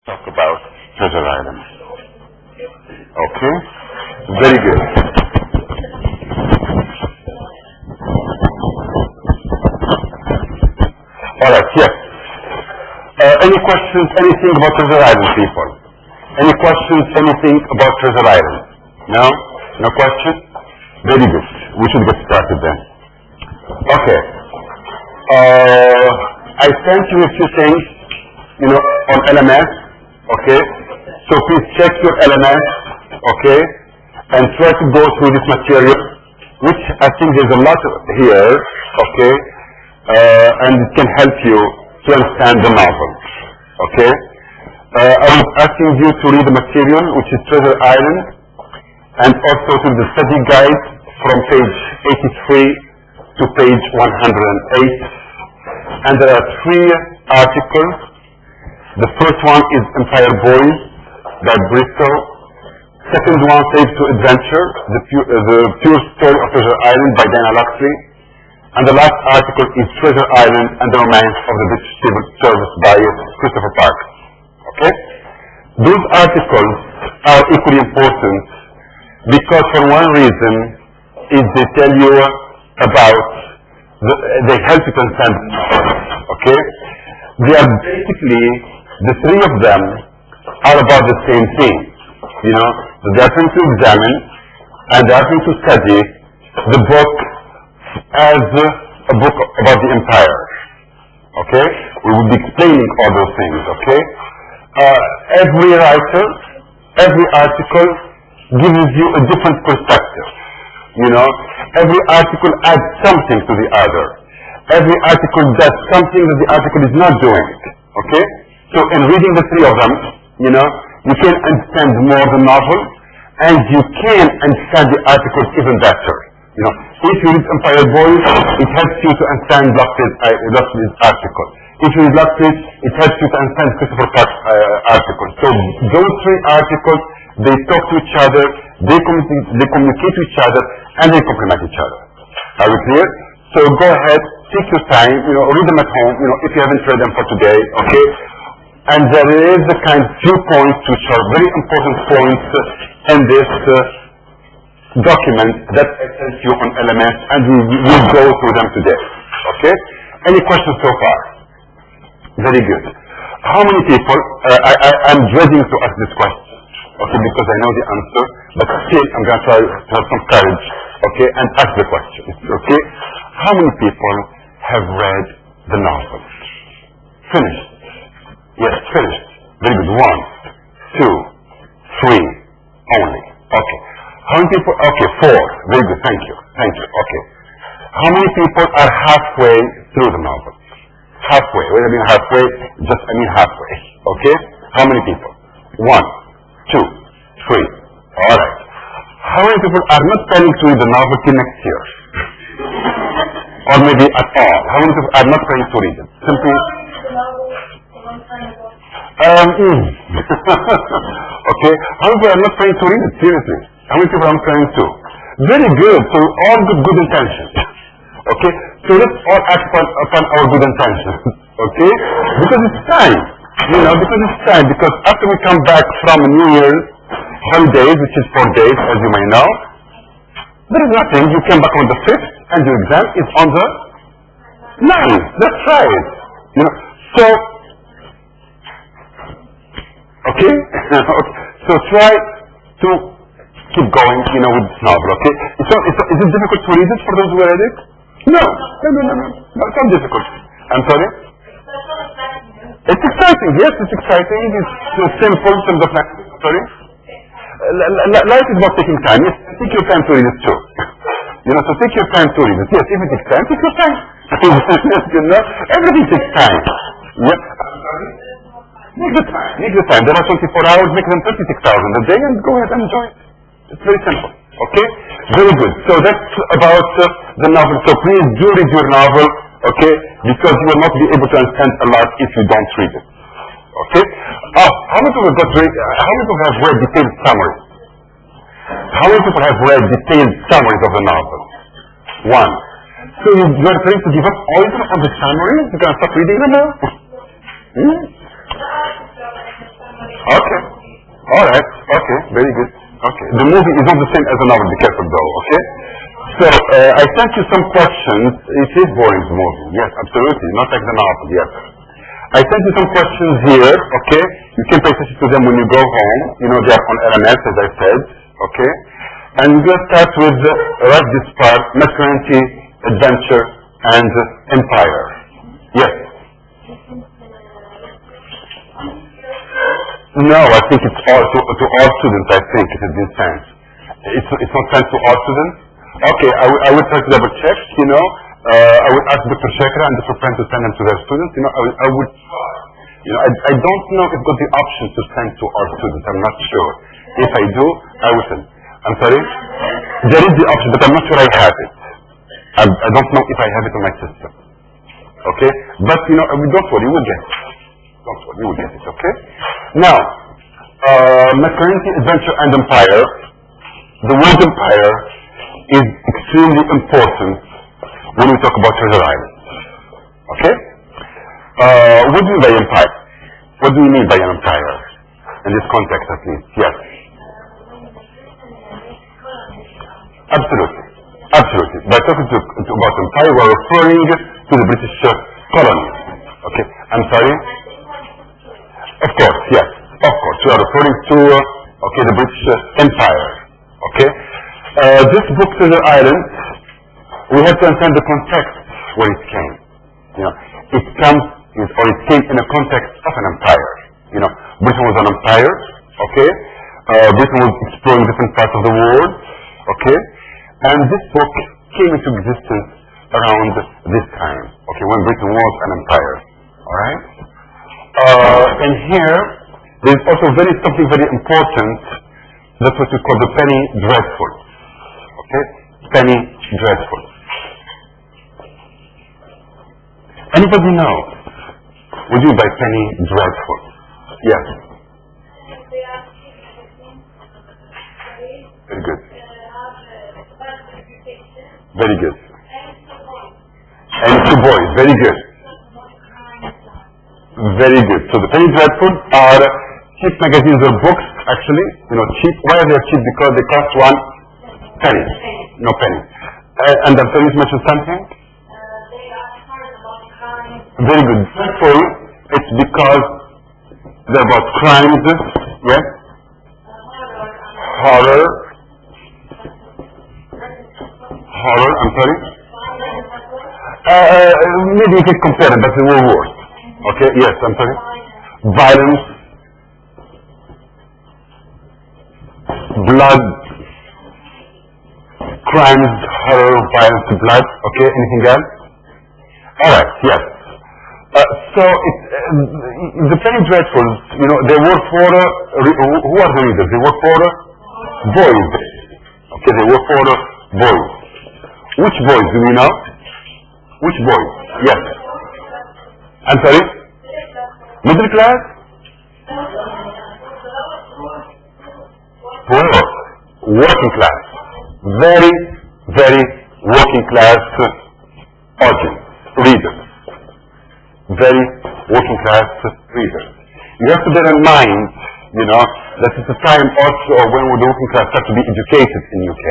talk about treasure items. Okay? Very good. Alright, yes. Any questions, anything about treasure items, people? Any questions, anything about treasure items? No? No question? Very good. We should get started then. Okay. I sent you a few things, on LMS. Okay? So please check your LMS, okay? And try to go through this material, which I think there's a lot here, okay? And it can help you to understand the novel, okay? I was asking you to read the material, which is Treasure Island, and also to the study guide from page 83 to page 108. And there are 3 articles. The first one is Empire Boys by Bristol. Second one, Save to Adventure, the pure story of Treasure Island by Dana Luxley. And the last article is Treasure Island and the Romance of the British Civil Service by Christopher Parks. Okay? Those articles are equally important because for one reason is they tell you about, they help you to understand, okay? They are basically, the 3 of them are about the same thing, They are trying to examine and they are trying to study the book as a book about the empire, okay? We will be explaining all those things, okay? Every writer, every article gives you a different perspective, Every article adds something to the other. Every article does something that the article is not doing, okay? So in reading the 3 of them, you can understand more the novel, and you can understand the articles even better. If you read Empire Boys, it helps you to understand Luxley's article. If you read Luxley, it helps you to understand Christopher Parks' article. So those 3 articles, they talk to each other, they communicate to each other, and they complement each other. Are we clear? So go ahead, take your time, read them at home, if you haven't read them for today, okay? And there is a kind of few points which are very important points in this document that I sent you on LMS, and we will go through them today, okay? Any questions so far? Very good. How many people, I'm dreading to ask this question, okay, because I know the answer, but still I'm going to try to have some courage, okay, and ask the question, okay? How many people have read the novel? Finished? Yes, finished. Very good. 1, 2, 3, only. Okay. How many people? Okay, 4. Very good. Thank you. Thank you. Okay. How many people are halfway through the novel? Halfway. What do I mean halfway? I mean halfway. Okay? How many people? 1, 2, 3. All right. How many people are not planning to read the novel till next year? Or maybe at all? How many people are not planning to read it? Simply. Okay. How many people are not planning to read it? Seriously. How many people are not planning to? Very good. So all good intentions. Okay. So let's all act upon our good intentions. Okay. Because it's time. Because it's time. Because after we come back from New Year's holidays, which is 4 days, as you may know, there is nothing. You came back on the 5th, and your exam is on the 9th. That's right. So, okay? So try to keep going, with this novel, okay? Is it difficult to read it for those who read it? No. It's not difficult. I'm sorry? It's exciting. Yes, it's exciting. It's simple. Sorry? Life is about taking time. Yes, take your time to read it too. So take your time to read it. Yes, if it takes time, take your time. Everything takes time. Yes. Make the time. There are 24 hours, make them 36 hours in a day, and go ahead and enjoy it. It's very simple. Okay? Very good. So that's about the novel. So please do read your novel, okay? Because you will not be able to understand a lot if you don't read it. Okay? How many people have read detailed summaries? How many people have read detailed summaries of the novel? 1. So you're trying to give up all on the summaries? You're going to stop reading them now? Okay. All right. Okay. Very good. Okay. The movie is not the same as a novel. Be careful though. Okay. So I sent you some questions. It is boring, the movie. Yes, absolutely. Not like the novel. Yes. I sent you some questions here. Okay. You can pay attention to them when you go home. You know they are on LMS, as I said. Okay. And we're going to start with right this part: masculinity, adventure, and empire. Yes. No, I think it's all to all students. I think it has been sent. It's not sent to all students. Okay, I will try to double check. You know, I would ask Dr. Shekra and Dr. Friend to send them to their students. You know, I would. You know, I don't know if got the option to send to all students. I'm not sure. If I do, I will send. I'm sorry. There is the option, but I'm not sure I have it. I don't know if I have it on my system. Okay, but you know, don't worry, we'll get it. Don't worry, we'll get it. Okay. Now, masculinity, adventure, and empire. The word empire is extremely important when we talk about Treasure Island. Okay? What do you mean by empire? What do you mean by an empire? In this context, at least. Yes. Absolutely. Absolutely. By talking about empire, we're referring to the British colony. Okay? I'm sorry? Of course, yes. Of course. We are referring to, the British Empire. Okay? This book, Treasure Island, we have to understand the context where it came. You know, it came in a context of an empire. You know, Britain was an empire. Okay? Britain was exploring different parts of the world. Okay? And this book came into existence around this time. Okay? When Britain was an empire. Alright? And here, there's also something very important. That's what we call the penny dreadful. Okay? Penny dreadful. Anybody know what do you mean by penny dreadful? Yes. Very good. Very good. And two boys. Very good. Very good. So the penny dreadful are cheap magazines or books, actually. You know, cheap. Why are they cheap? Because they cost 1 penny. No penny. And I'm sorry, you mentioned something? Very good. Dreadful. It's because they're about crimes. Yes? Horror. Horror, I'm sorry? Maybe you can compare them, but they were worse. Okay, yes, I'm sorry. Violence. Blood. Crimes, horror, violence, blood. Okay, anything else? Alright, yes. So, the penny dreadfuls, you know, they work for, who are the readers? They work for boys. Okay, they work for boys. Which boys do we know? Which boys? Yes. I'm sorry? Middle class? Poor. Working class. Very, very working class audience, readers. Very working class readers. You have to bear in mind, you know, that it's a time also when the working class start to be educated in UK.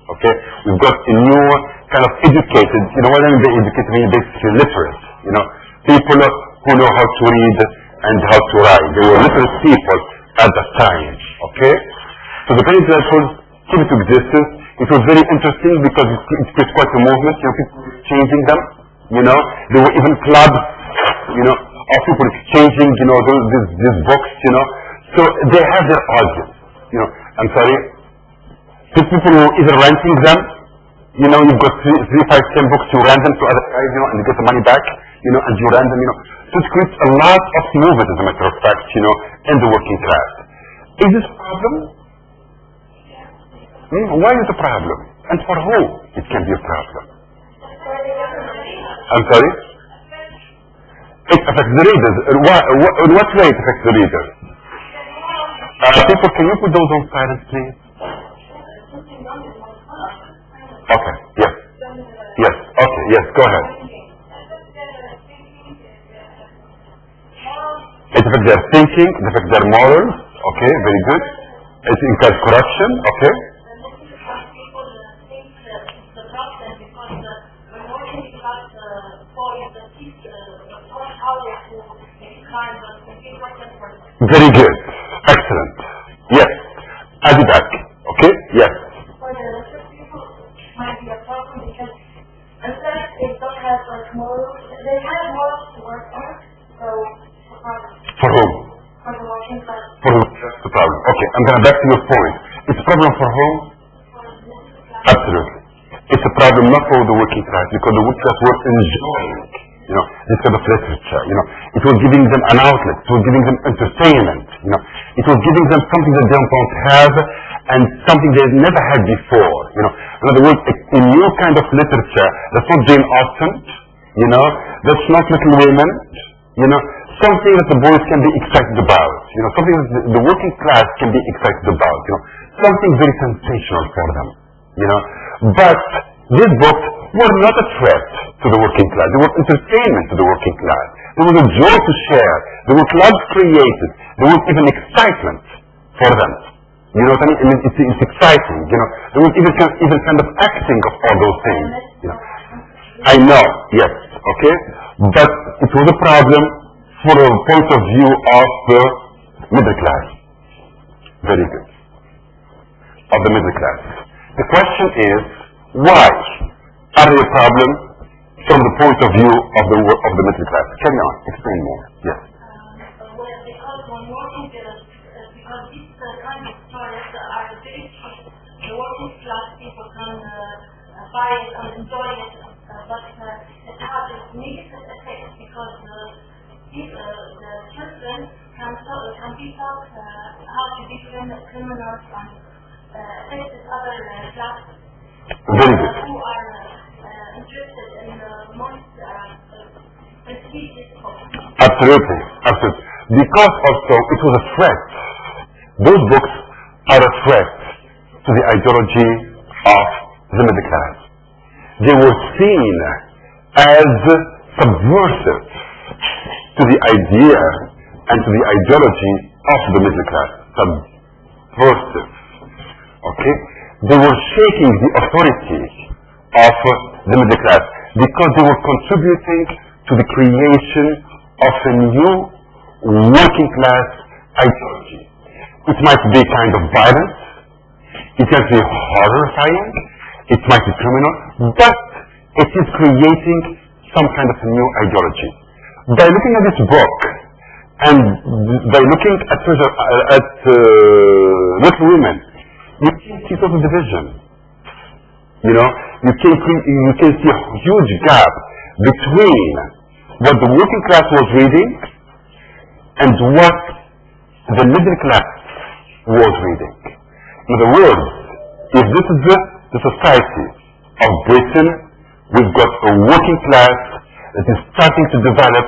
Okay? We've got a new kind of educated, you know what I mean by educated? I mean basically literate, you know, people who know how to read and how to write. They were literate people at that time. Okay? So the penny dreadfuls came into existence. It was very interesting because it created quite a movement, you know, people changing them, you know. There were even clubs, you know, of people exchanging, you know, these books, you know. So they have their audience, you know. I'm sorry. These people who are either renting them, you know, you've got 3, 5, 10 books, you rent them to other guys, you know, and you get the money back, you know, and you rent them, you know. So it creates a lot of movement, as a matter of fact, you know, in the working class. Is this a problem? Why is it a problem? And for who it can be a problem? I'm sorry? It affects the readers. In what way it affects the readers? People, can you put those on silence, please? Okay, yes. Yes, okay, yes, go ahead. It affects their thinking, it affects their morals, okay, very good. It encourages corruption, okay. Very good, excellent. Yes, add it back, okay, yes. For the electric people, might be a problem because instead they don't have like morals, they have morals to work on, so it's a problem. For whom? For the working class. For whom? That's the problem. Okay, I'm going to back to your point. It's a problem for whom? Absolutely. It's a problem not for the working class, because the working class was enjoying, this kind of literature, It was giving them an outlet, it was giving them entertainment, It was giving them something that they don't have and something they never had before, In other words, a new kind of literature that's not Jane Austen, that's not Little Women, something that the boys can be excited about, something that the working class can be excited about, something very sensational for them, But these books were not a threat to the working class. They were entertainment to the working class. There was a joy to share. There were clubs created. There was even excitement for them. You know what I mean? It's exciting. There was even kind of acting of all those things. I know, yes, okay, but it was a problem for a point of view of the middle class. Very good. Of the middle class. The question is, why are they a problem from the point of view of the middle class? Carry on, explain more. Yes. Because when working, because these kind of stories are very cheap, the working class people can buy it and enjoy it, but it has a negative effect because the children can be taught how to be criminals and affect other classes. Very good. Who are interested in the most prestigious books. Absolutely, absolutely. Because also it was a threat. Those books are a threat to the ideology of the middle class. They were seen as subversive to the idea and to the ideology of the middle class. Subversive. Okay? They were shaking the authority of the middle class because they were contributing to the creation of a new working class ideology. It might be kind of violent, it might be horrifying, it might be criminal, but it is creating some kind of a new ideology. By looking at this book and by looking at Little Women, you can see total division. You can see a huge gap between what the working class was reading and what the middle class was reading. In other words, if this is the society of Britain, we've got a working class that is starting to develop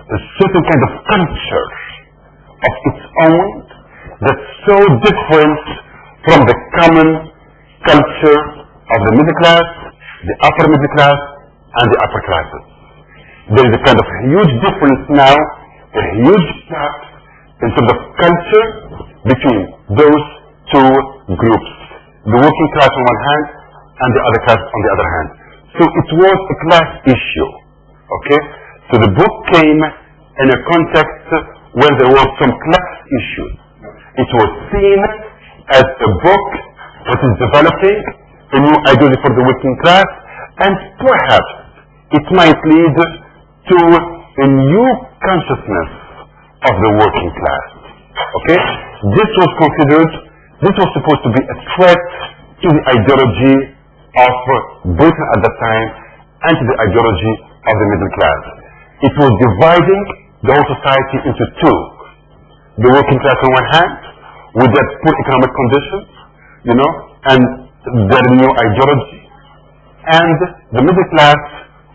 a certain kind of culture of its own that's so different from the common culture of the middle class, the upper middle class, and the upper classes. There is a kind of huge difference now, a huge gap in terms of culture between those two groups. The working class on one hand, and the other class on the other hand. So it was a class issue, okay? So the book came in a context where there was some class issues. It was seen as a book that is developing a new ideology for the working class, and perhaps it might lead to a new consciousness of the working class. Okay? This was supposed to be a threat to the ideology of Britain at that time and to the ideology of the middle class. It was dividing the whole society into two. The working class on one hand, with their poor economic conditions, and their new ideology, and the middle class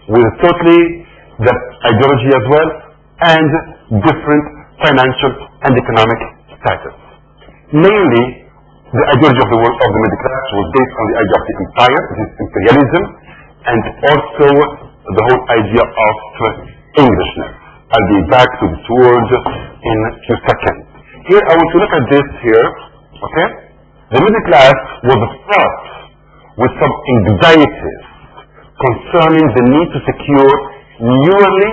with totally that ideology as well, and different financial and economic status. Namely, the ideology of the middle class was based on the idea of the empire, this is imperialism, and also the whole idea of Englishness. I'll be back to this word in a few seconds. Here, I want to look at this here, okay? The middle class was fraught with some anxieties concerning the need to secure nearly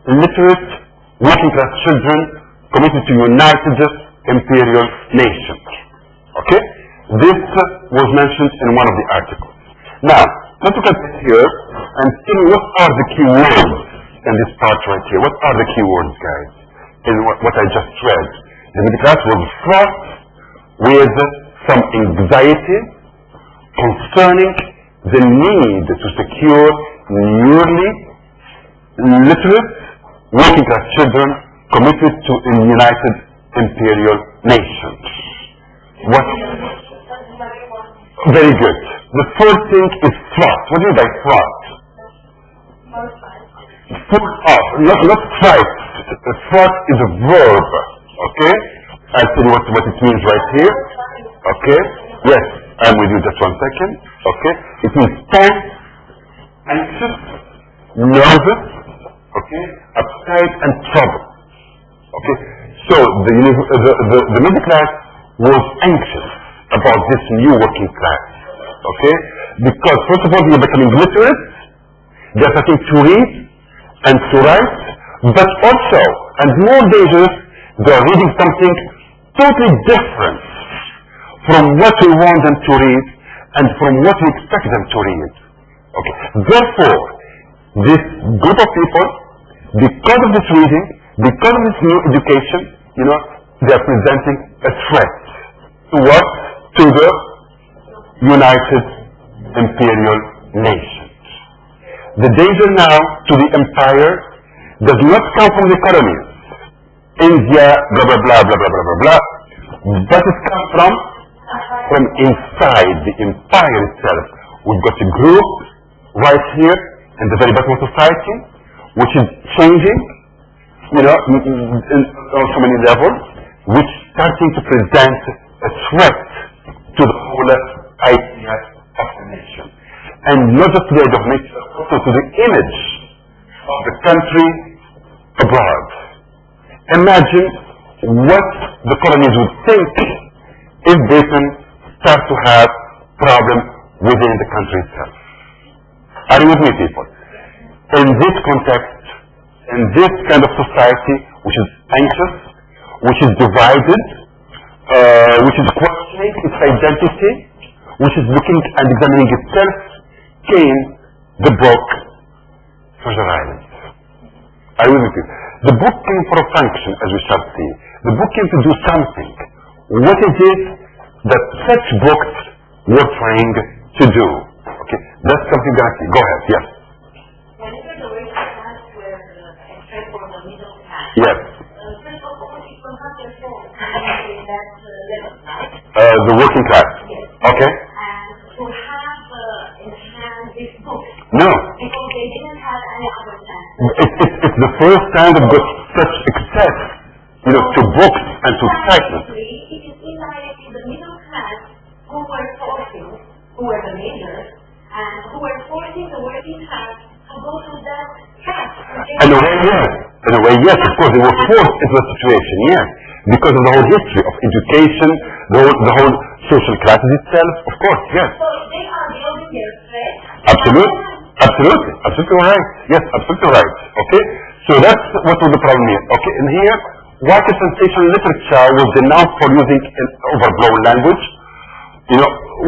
literate working class children committed to united imperial nation. Okay? This was mentioned in one of the articles. Now, let's look at this here and see what are the key words in this part right here. What are the key words, guys, in what I just read? The middle class was fraught with some anxiety concerning the need to secure nearly literate working class children committed to a united imperial nation. What? Very good. The first thing is fraught. What do you mean by fraught? Full of, not fright. Fraught is a verb. Okay? I'll tell you what it means right here. Okay? Yes, I'm with you just 1 second. Okay? It means tense, anxious, nervous, okay, upset and trouble. Okay? So the middle class was anxious about this new working class. Okay? Because first of all they are becoming literate, they are starting to read and to write, but also, and more dangerous, they are reading something totally different from what we want them to read and from what we expect them to read. Okay. Therefore, this group of people, because of this reading, because of this new education, they are presenting a threat to what? To the united imperial nation. The danger now to the empire does not come from the economies, India, blah, blah, blah, blah, blah, blah, blah, blah, but it comes from inside the empire itself. We've got a group right here in the very bottom of society, which is changing, on so many levels, which is starting to present a threat to the whole idea of the nation. And not just to the idea of nation, but also to the image of the country abroad. Imagine what the colonies would think if Britain starts to have problems within the country itself. Are you with me, people? In this context, in this kind of society, which is anxious, which is divided, which is questioning its identity, which is looking and examining itself, came the book Treasure Island. Are you with me? The book came for a function, as we shall see. The book came to do something. What is it that such books were trying to do? Okay, that's something that I see. Go ahead, yes. Whenever the working class were except for the middle class, Yes. first of all, it was not their fault in that level, right? The working class. Yes. Okay. And to have in hand this book, No. because they didn't have any other chance. It's the first time they've got such access, to books and to excitement. It is indirectly the middle class who were forcing, who were the leaders, and who were forcing the working class to go to that class. In a way, yes. In a way, yes. Of course, they were forced into the situation, yes. Because of the whole history of education, the whole social classes itself, of course, yes. So they are building their threat. Absolutely right. Yes, absolutely right. Okay? So that's what was the problem here. Okay, and here, white sensational literature was denounced for using an overblown language.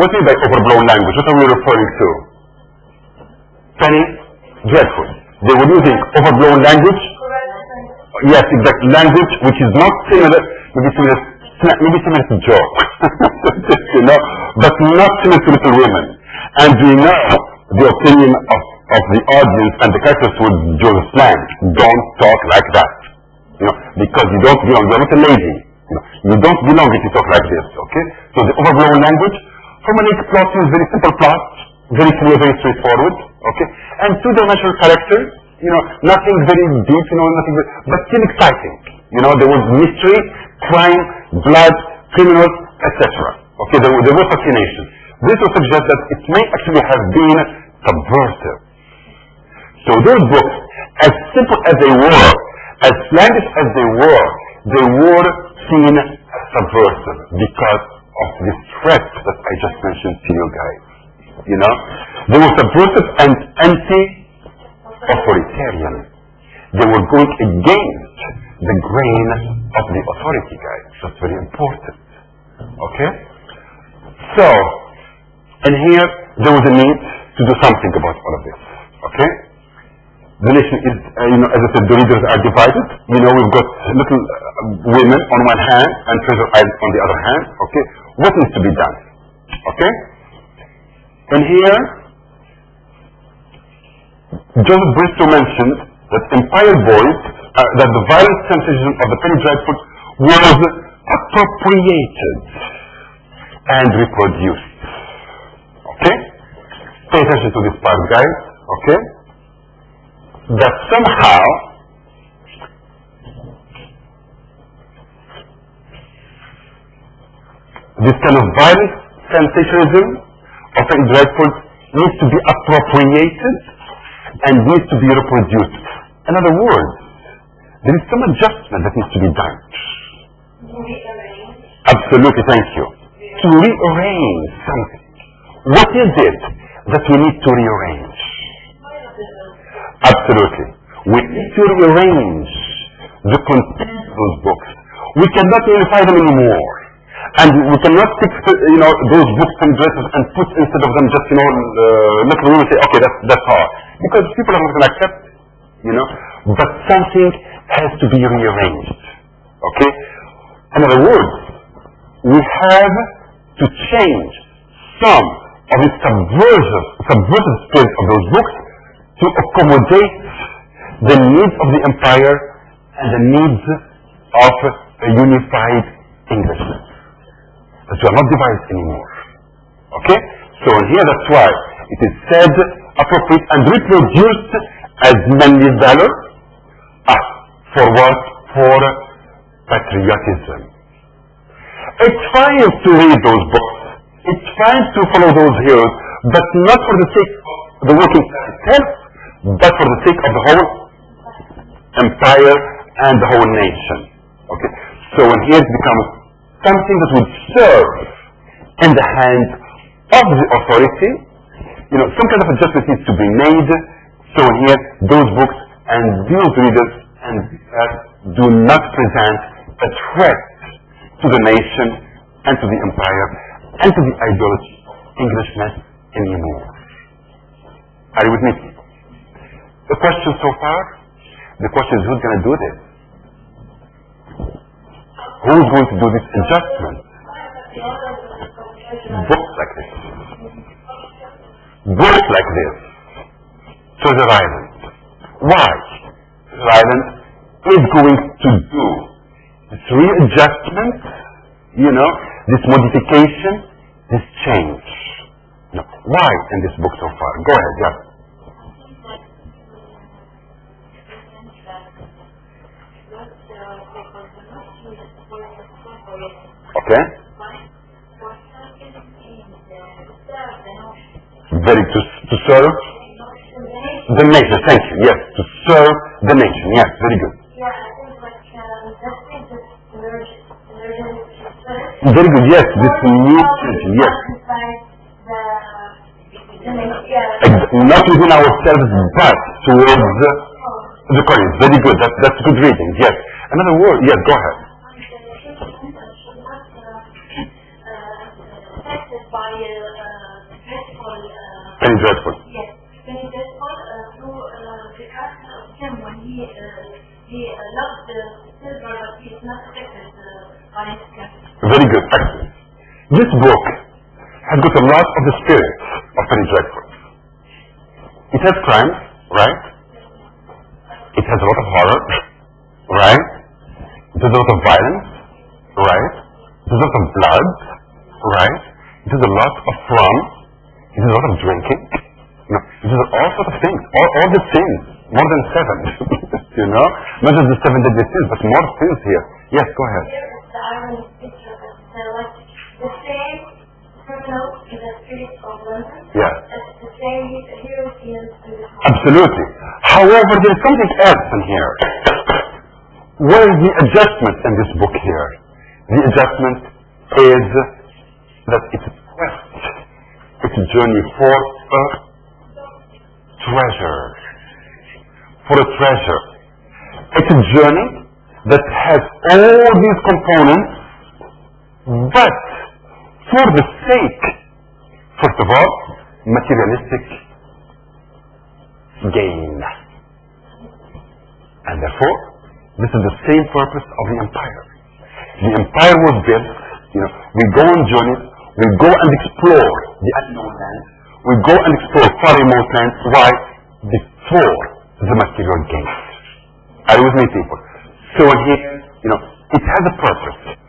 What do you mean by overblown language? What are we referring to? Penny? Dreadful. They were using overblown language. Yes, exactly. Language which is not similar, maybe similar to joke. But not similar to Little Women. And we know the opinion of the audience and the characters would do the slang. Don't talk like that. Because you don't belong. You're not a lady. You don't belong if you talk like this. Okay? So the overblown language, harmonic plot is very simple plot, very clear, very straightforward. Okay? And two-dimensional characters, nothing very deep, nothing very, but still exciting. There was mystery, crime, blood, criminals, etc. Okay? There was fascination. This will suggest that it may actually have been subversive. So those books, as simple as they were, as slangish as they were, they were seen as subversive because of this threat that I just mentioned to you guys. You know, they were subversive and anti-authoritarian. They were going against the grain of the authority, guys. That's very important. Okay? So, and here there was a need to do something about all of this. Okay? The nation is, you know, as I said, the leaders are divided. You know, we've got little women on one hand and treasure islands on the other hand. Okay? What needs to be done? Okay? And here, Joseph Bristow mentioned that Empire Boys, that the violent sensation of the penny dreadful was appropriated and reproduced. Okay? Pay attention to this part, guys. Okay? That somehow this kind of violent sensationalism of penny dreadful needs to be appropriated and needs to be reproduced. In other words, there is some adjustment that needs to be done. Absolutely, thank you. To rearrange something. What is it that we need to rearrange? Absolutely. We need to rearrange the content of those books. We cannot unify them anymore. And we cannot fix, you know, those books and dresses and put instead of them just, you know, little women say, okay, that's hard. Because people are not going to accept it, you know. But something has to be rearranged. Okay? In other words, we have to change some of the subversive spirit of those books to accommodate the needs of the empire and the needs of a unified Englishmen. That we are not divided anymore. Okay? So here that's why it is said, appropriate and reproduced as manly valor. For what? For patriotism. It's fine to read those books. It's fine to follow those heroes, but not for the sake of the working class itself, but for the sake of the whole empire and the whole nation. Okay? So when here it becomes something that would serve in the hands of the authority, you know, some kind of adjustment needs to be made. So here, those books and those readers and do not present a threat to the nation and to the empire and to the ideology of Englishness anymore. Are you with me? The question so far, the question is who's going to do this? Who's going to do this adjustment? Books like this. Books like this. Treasure Island. Why? Treasure Island is going to do this readjustment, you know, this modification, this change. No. Why in this book so far? Go ahead, yeah. Okay? Very to serve the nation, thank you, yes, to serve the nation, yes, very good. Yeah, I think very good, yes, this new nation, yes. Not within ourselves, but towards the Koreans, very good, that's good reading, yes. Another word, yes, go ahead. Penny dreadful. Yes, penny dreadful through the character of him when he loves the silver, but he is not affected by his character. Very good, excellent. This book has got a lot of the spirit of penny dreadful. It has crime, right? It has a lot of horror, right? It has a lot of violence, right? It has a lot of blood, right? It has a lot of fun. It is a lot of drinking. No, it is all sorts of things. All the sins. More than 7. You know? Not just the 7 deadly sins, but more sins here. Yes, go ahead. Here is the irony picture of the same criminal in the streets of London. Yeah. It's the same hero in the Absolutely. However, there is something else in here. What is the adjustment in this book here? The adjustment is that it's a quest. It's a journey for a treasure. For a treasure. It's a journey that has all these components, but for the sake, first of all, materialistic gain. And therefore, this is the same purpose of the empire. The empire was built, we go on journeys, we go and explore the unknown land, we go and explore far remote lands. Why? Before the material gain. Are you with me, people? So here, it has a purpose.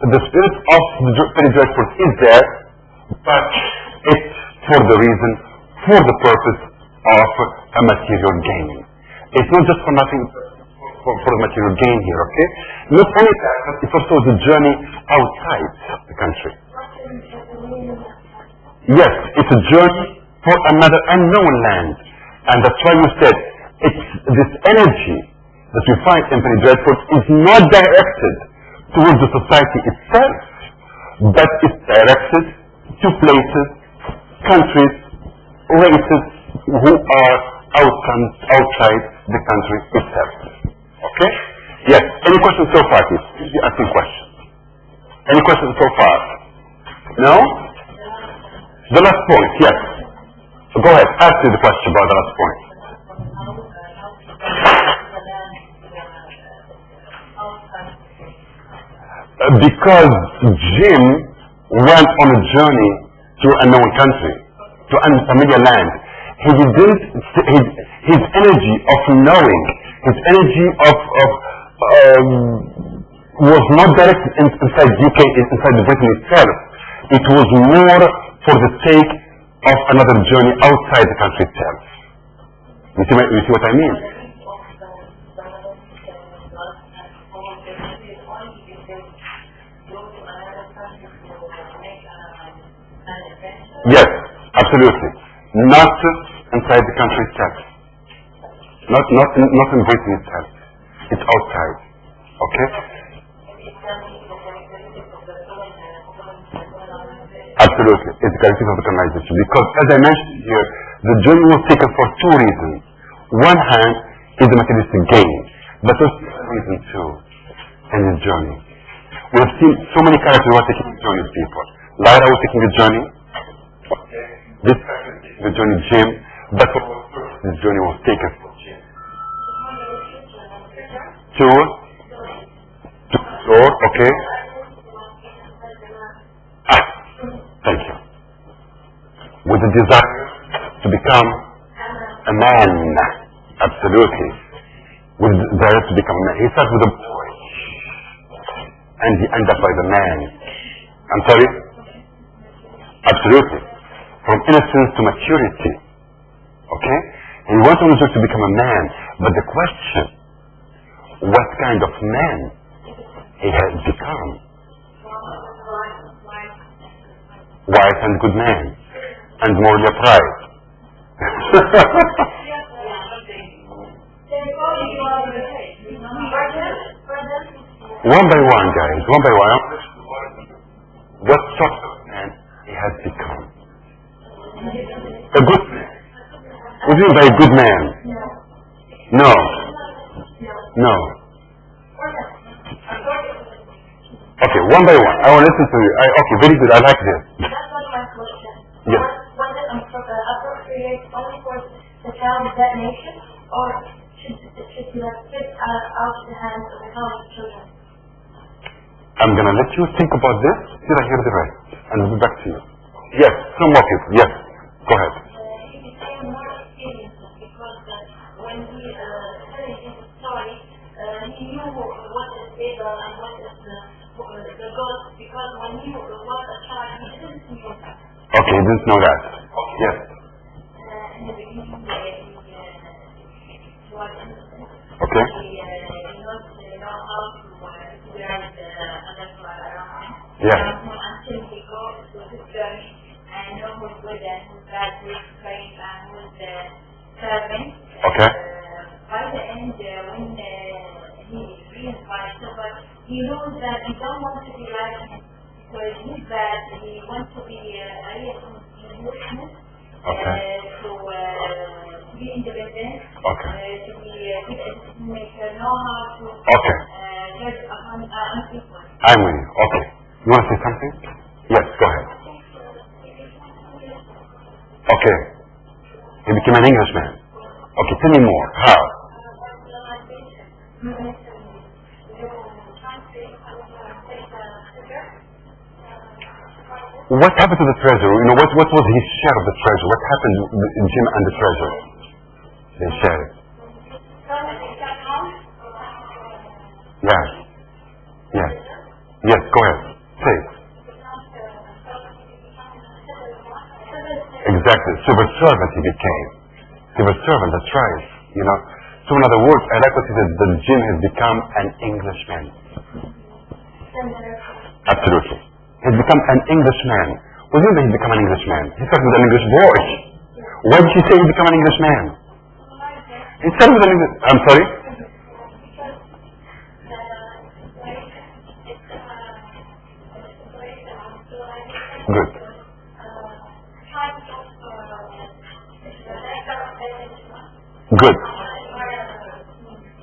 The spirit of the Penny Dreadful is there, but it's for the reason, for the purpose of a material gain. It's not just for nothing, for material gain here, okay? Not only that, but it's also the journey outside the country. Yes, it's a journey for another unknown land. And that's why we said, it's this energy that we find in Penny Dreadful is not directed towards the society itself, but it's directed to places, countries, races who are outside the country itself. Okay? Yes. Any questions so far, please? Please be asking questions. Any questions so far? No? The last point, yes. So go ahead, ask me the question about the last point. Because Jim went on a journey to a known country, to unfamiliar land, his energy of knowing, his energy was not directed inside UK, inside the Britain itself. It was more for the sake of another journey outside the country itself. You see what I mean? Yes, absolutely. Not inside the country itself. Not in Britain itself. It's outside. Okay? Absolutely. It's the characteristic of the colonization. Because as I mentioned here, the journey was taken for two reasons. One hand is the materialistic gain, but also reason too in this journey. We have seen so many characters who are taking journeys, people. Lyra was taking a journey. This the journey Jim, but this journey was taken for Jim. To store, okay. Thank you. With the desire to become a man, absolutely. With the desire to become a man. He starts with a boy, and he ends up by the man. I'm sorry? Absolutely. From innocence to maturity. Okay? He went on to become a man. But the question, what kind of man he has become? Wise and good man. And morally upright. One by one, guys. One by one. What sort of man he has become? A good man. What do you mean by a good man? No. No. Okay, one by one. I want to listen to you. Okay, very good. I like this. That's not my question. Yes. Was it appropriate only for the child of that nation, or should you have fit out of the hands of the college children? I'm going to let you think about this till I hear the rest, and we'll be back to you. Yes, some more people. Yes, go ahead. He became more experienced because when he heard his story, he knew what is evil and what is the good, because when he was a child, he didn't know that. Okay, he didn't know that. Yes. In the beginning, he was innocent. Okay. He didn't know how to wear the around. Yeah. Until he goes to his journey and know who's good and who's bad, who's praying and who's serving. Okay. By the end, when he realized by himself, but he knows that he don't want to be like him. So it means that he wants to be a real Englishman, to be independent, to be know how to judge upon people. I'm with you. Okay. You want to say something? Yes, go ahead. Okay. He became an Englishman. Okay, tell me more. How? What happened to the treasure? You know, what was his share of the treasure? What happened in Jim and the treasure? They shared it. Yes. Yes. Yes, go ahead. Say it. Exactly. Civil servant he became. Civil servant, that's right. You know. So in other words, I like what he said, that Jim has become an Englishman. Absolutely. He's become an Englishman. What do you mean he's become an Englishman? He started with an English boy. Why did you say he's become an Englishman? He started with an English... I'm sorry? Good. Good.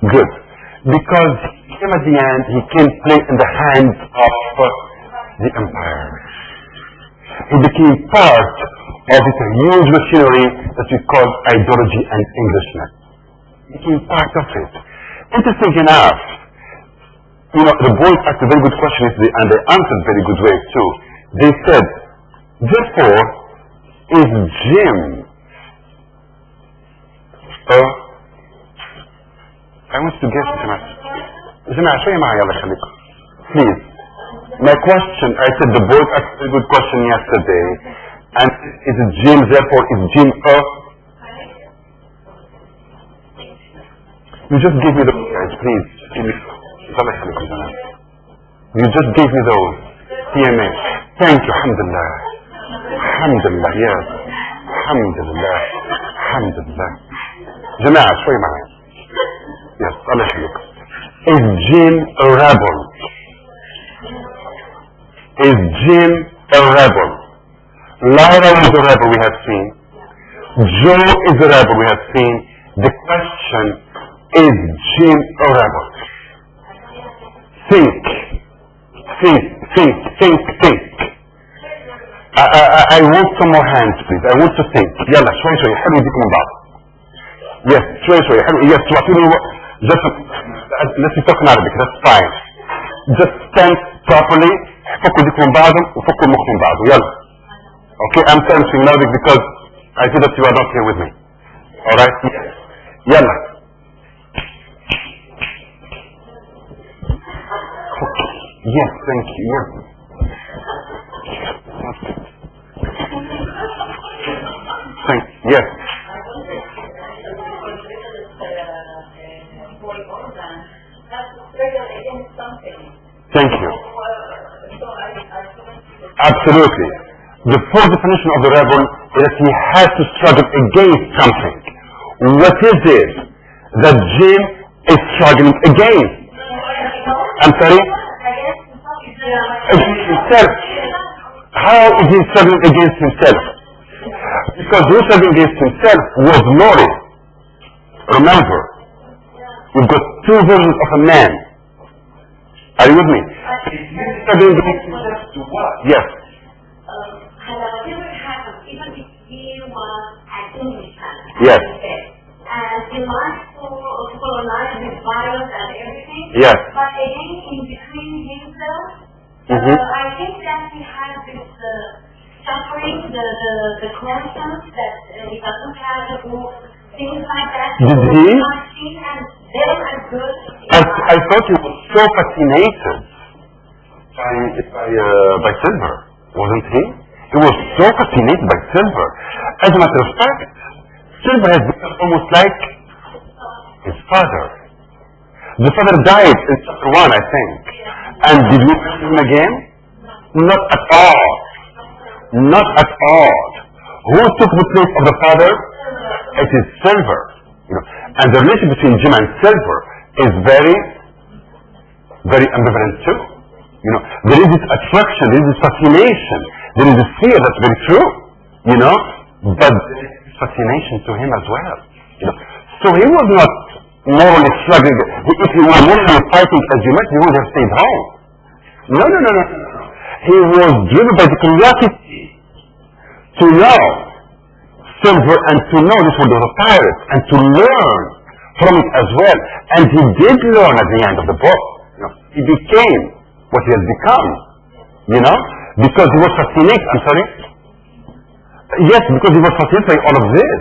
Good. Because him at the end, he can play in the hands of the empire. He became part of this huge machinery that we call ideology and Englishness. He became part of it. Interesting enough, you know, the boys asked a very good question yesterday, and they answered very good ways too. They said, therefore, is Jim I want to guess, Jama'a, show معي الله يخليك. Please. My question, I said the boys asked a good question yesterday. And is it Jim, therefore is Jim You just gave me those guys, please. You just gave me those. TMA. Thank you, alhamdulillah. Alhamdulillah, yes. Alhamdulillah. Alhamdulillah. Jama'a, شوي معي. Yes, Allah يخليك. Is Jim a rebel? Is Jim a rebel? Lara is a rebel, we have seen. Joe is a rebel, we have seen. The question, is Jim a rebel? Think. I want some more hands, please. I want to think. يلا شوي حلو يديكم من بعض. Yes, شوي حلو. Yes, just let's be talking Arabic, that's fine. Just stand properly. فكوا ديكم من بعضهم وفكوا المخ من بعضه. يلا. Okay, I'm saying Arabic because I see that you are not here with me. Alright? يلا. Yes, thank you. Yes. Yes. Thank you. Absolutely. The full definition of the rebel is that he has to struggle against something. What is it that Jim is struggling against? I'm sorry? Against himself. How is he struggling against himself? Because who struggling against himself was Lori. Remember, we've got two versions of a man. Are you with me? He's struggling against himself to what? Yes. Yes. And he wants to colonize with violence and everything. Yes. But again, in between himself, I think that he has this suffering, the conscience that he doesn't have to do things like that. Did he? And them as good. I thought he was so fascinated by silver, wasn't he? He was so fascinated by silver. As a matter of fact, silver has become almost like his father. The father died in chapter 1, I think. And did we see him again? Not at all. Not at all. Who took the place of the father? It is silver. You know, and the relationship between Jim and silver is very very ambivalent too. You know, there is this attraction, there is this fascination, there is this fear, that's very true, you know, but there is fascination to him as well. You know. So he was not morally struggling. If he were morally fighting as you meant, he would have stayed home. No. He was driven by the curiosity to know silver and to know this world of the pirates and to learn from it as well. And he did learn at the end of the book. You know, he became what he has become. You know, because he was fascinated. I'm sorry. Yes, because he was fascinated by all of this.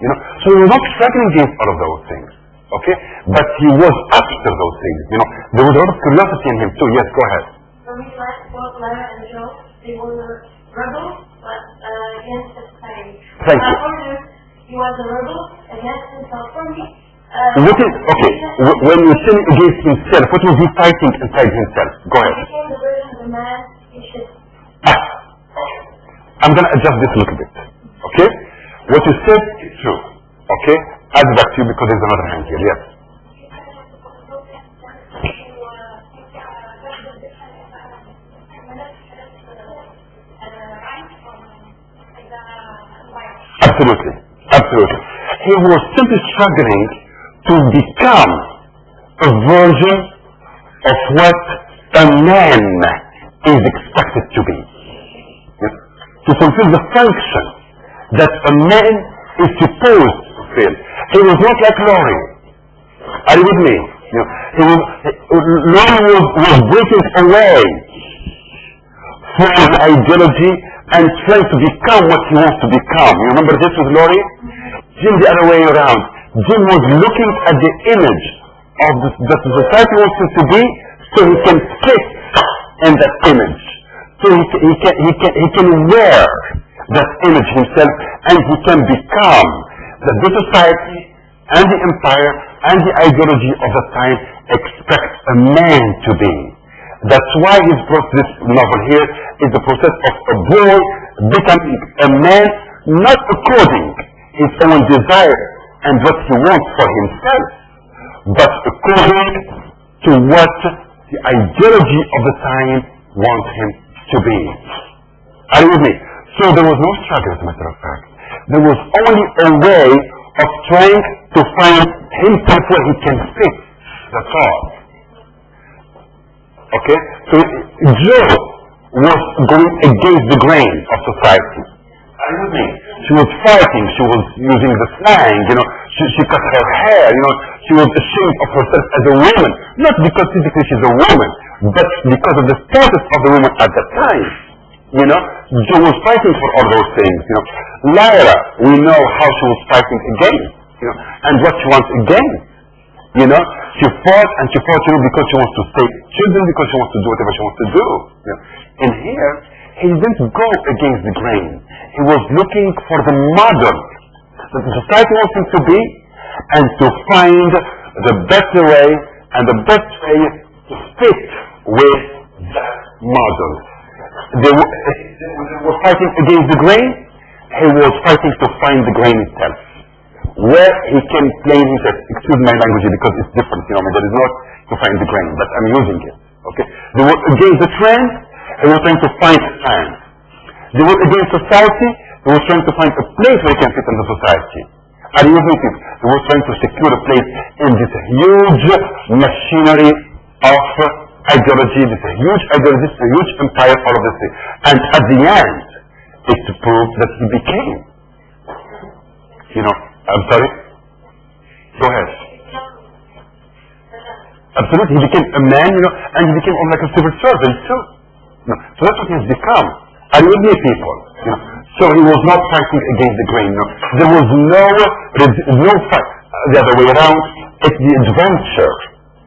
You know, so he was not struggling against all of those things. Okay, but he was after those things. You know, there was a lot of curiosity in him too. Yes, go ahead. For me, like both Lara and Joe, they were rebels, but against the society. Thank you. He was a rebel against himself. For me, what is okay? When you sin against himself, what was he fighting inside himself? Go ahead. he became the version of the man he should. I'm going to adjust this a little bit. Okay? What you said is true. Okay? I'll get back to you because there's another hand here. Yes. Absolutely. Absolutely. He was simply struggling to become a version of what a man is expected to be. Yes? To fulfill the function that a man is supposed to fulfill. He was not like Laurie. Are you with me? You know, Laurie was breaking away from his ideology and trying to become what he wants to become. You remember this with Laurie? Jim the other way around. Jim was looking at the image of that the society wants him to be, so he can fit in that image. So he can wear that image himself, and he can become that the society and the empire and the ideology of the time expect a man to be. That's why this novel here is the process of a boy becoming a man, not according his own desire and what he wants for himself, but according to what the ideology of the time wants him to be. Are you with me? So there was no struggle, as a matter of fact. There was only a way of trying to find himself where he can fit. That's all. Okay? So Joe was going against the grain of society. Are you with me? She was fighting, she was using the slang, you know, she cut her hair, you know, she was ashamed of herself as a woman. Not because physically she's a woman, but because of the status of the woman at that time. You know, Joe was fighting for all those things, you know. Lyra, we know how she was fighting against, you know, and what she wants against. You know, she fought and she fought, you know, because she wants to save children, because she wants to do whatever she wants to do. You know. And here, he didn't go against the grain. He was looking for the model that the society wants him to be, and to find the better way and the best way to fit with that model. They were fighting against the grain. He was fighting to find the grain itself, where he can claim himself. Excuse my language because it's different, you know, there is not to find the grain, but I'm using it. Okay? They were against the trend. He was trying to find a trend. They were against society. He was trying to find a place where he can fit in the society. Are you with me? He was trying to secure a place in this huge machinery of ideology, this huge ideology, this huge empire, all of this thing. And at the end, it's proof that he became. You know, I'm sorry? Go ahead. Absolutely, he became a man, you know, and he became like a civil servant too. No. So that's what he has become. Are you with me, people? You know, so he was not fighting against the grain. No. There was no fight the other way around. It's the adventure,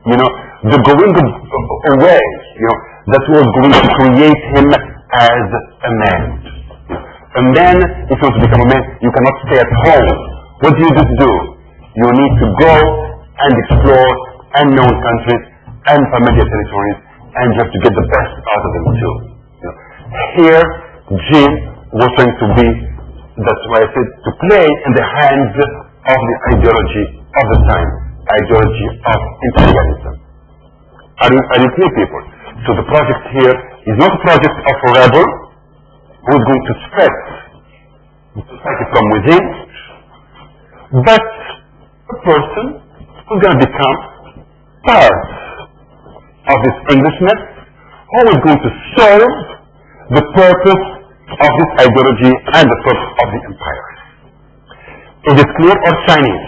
you know, the going away, you know, that was going to create him as a man. A man, if you want to become a man, you cannot stay at home. What do you need to do? You need to go and explore unknown countries and familiar territories, and you have to get the best out of them too. You know. Here, Jim was trying to be, that's why I said, to play in the hands of the ideology of the time, ideology of imperialism. Are you clear, people? So the project here is not a project of a rebel who is going to spread the society from within, but a person who is going to become part of this Englishness, who is going to serve the purpose of this ideology and the purpose of the empire. Is it clear or Chinese?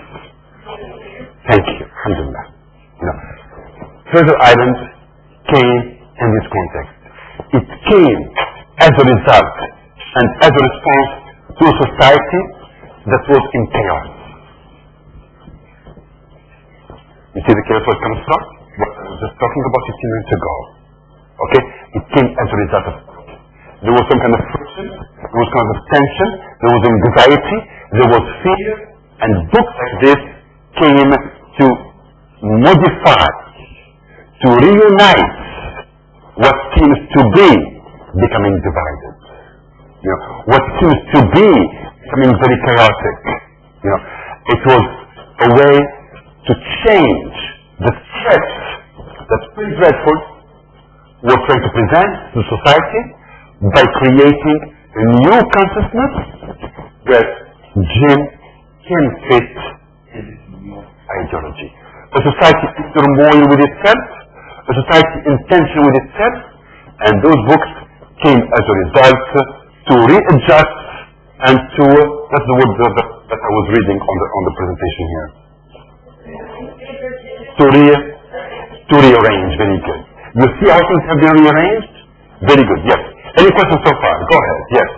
Thank you. Alhamdulillah. Treasure Island came in this context. It came as a result and as a response to a society that was in chaos. You see the chaos where it comes from? What I was just talking about 15 minutes ago. Okay? It came as a result of there was some kind of friction, there was kind of tension, there was anxiety, there was fear, and books like this came to modify, to reunite what seems to be becoming divided. What seems to be becoming very chaotic. It was a way to change the threats that Prince Dreadful was trying to present to society by creating a new consciousness that Jim can fit in this new ideology. A society in turmoil with itself, a society in tension with itself, and those books came as a result to readjust and to, that's the word that I was reading on the presentation here. To rearrange, very good. You see how things have been rearranged? Very good, yes. Any questions so far? Go ahead, yes.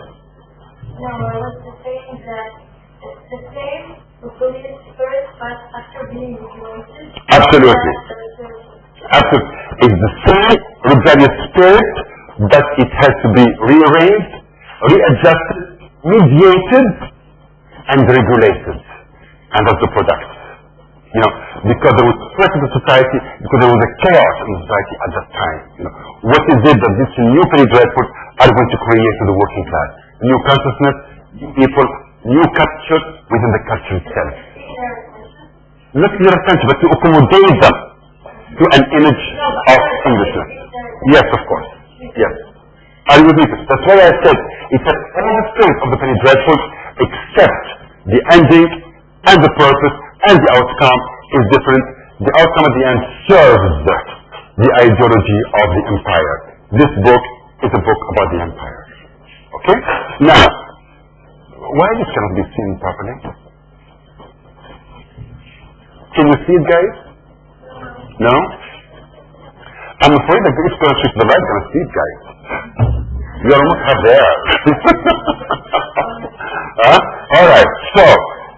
No, I was just saying that it's the same rebellious spirit, but after being reunited. Absolutely. Absolutely. It's the same rebellious spirit, but it has to be rearranged, readjusted, mediated, and regulated. And that's the product. Because there was threat in the society, because there was a chaos in society at that time. What is it that this new Penny Dreadful are going to create to the working class? New consciousness, new people, new culture within the culture itself. Not their attention, but to accommodate them to an image of Englishness. Yes, of course. Yes. Are you with me? That's why I said it's all the spirit of the Penny Dreadful, except the ending and the purpose and the outcome is different. The outcome at the end serves the ideology of the empire. This book is a book about the empire. Okay? Now, why this cannot be seen properly? Can you see it, guys? No? I'm afraid that it's going to switch the light, going to see it, guys. We are almost half there. Alright, so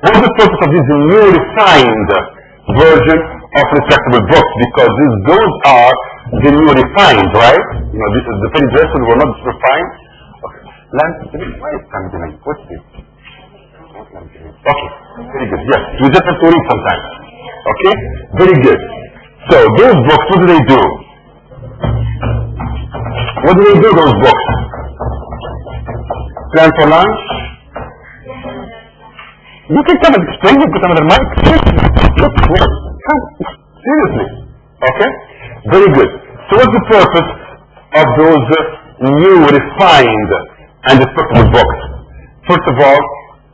what is the purpose of this new refined version of retractable books? Because those are the new refined, right? The Penny Dreadful were not refined. Okay. Why is time delaying? What's this? Okay, very good. Yes, we just have to read sometimes. Okay, very good. So those books, what do they do? What do they do, those books? Plan for lunch? You can come and explain it with another mic. Look, come. Seriously. Okay? Very good. So what's the purpose of those new, refined, and respectable books? First of all,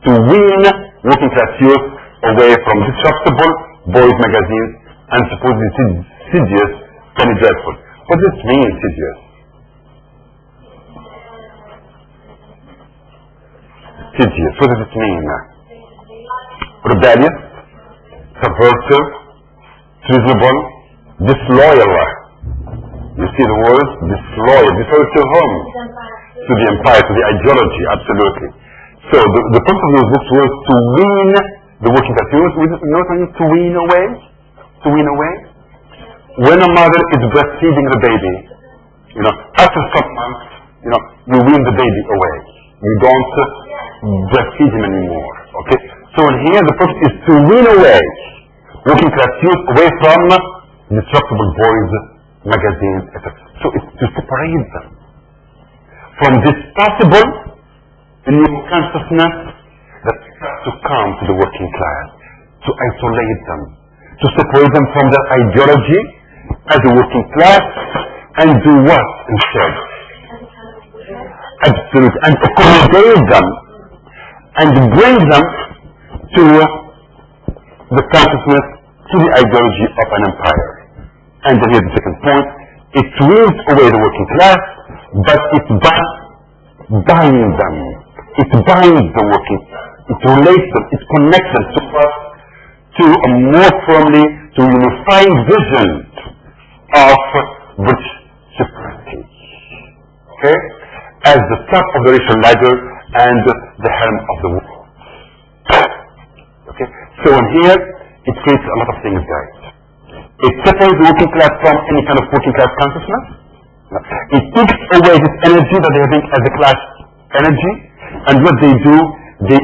to wean working class youth away from disruptable boys' magazines and supposedly insidious Penny Dreadful. What does this mean, insidious? Insidious. What does it mean? Rebellious, subversive, treasonable, disloyal. You see the word? Disloyal. Disloyal to whom? To the empire, to the ideology, absolutely. So the purpose of those books was to wean the working class. Not only to wean away. When a mother is breastfeeding the baby, after some months, you wean the baby away. You don't breastfeed him anymore. Okay? So here the purpose is to wean away working class youth away from disruptable boys, magazines, etc. So it's to separate them from this possible new consciousness that has to come to the working class, to isolate them, to separate them from their ideology as a working class and do what instead? Absolutely. And accommodate them and bring them to the consciousness, to the ideology of an empire. And then here's the second point. It wields away the working class, but it binds them. It binds the working class. It relates them. It connects them to what? To a more firmly, to a unifying vision of British supremacy. Okay? As the top of the racial ladder and the helm of the world. Okay? So in here, it creates a lot of things, guys. It separates the working class from any kind of working class consciousness. It takes away this energy that they think as a class energy, and what they do, they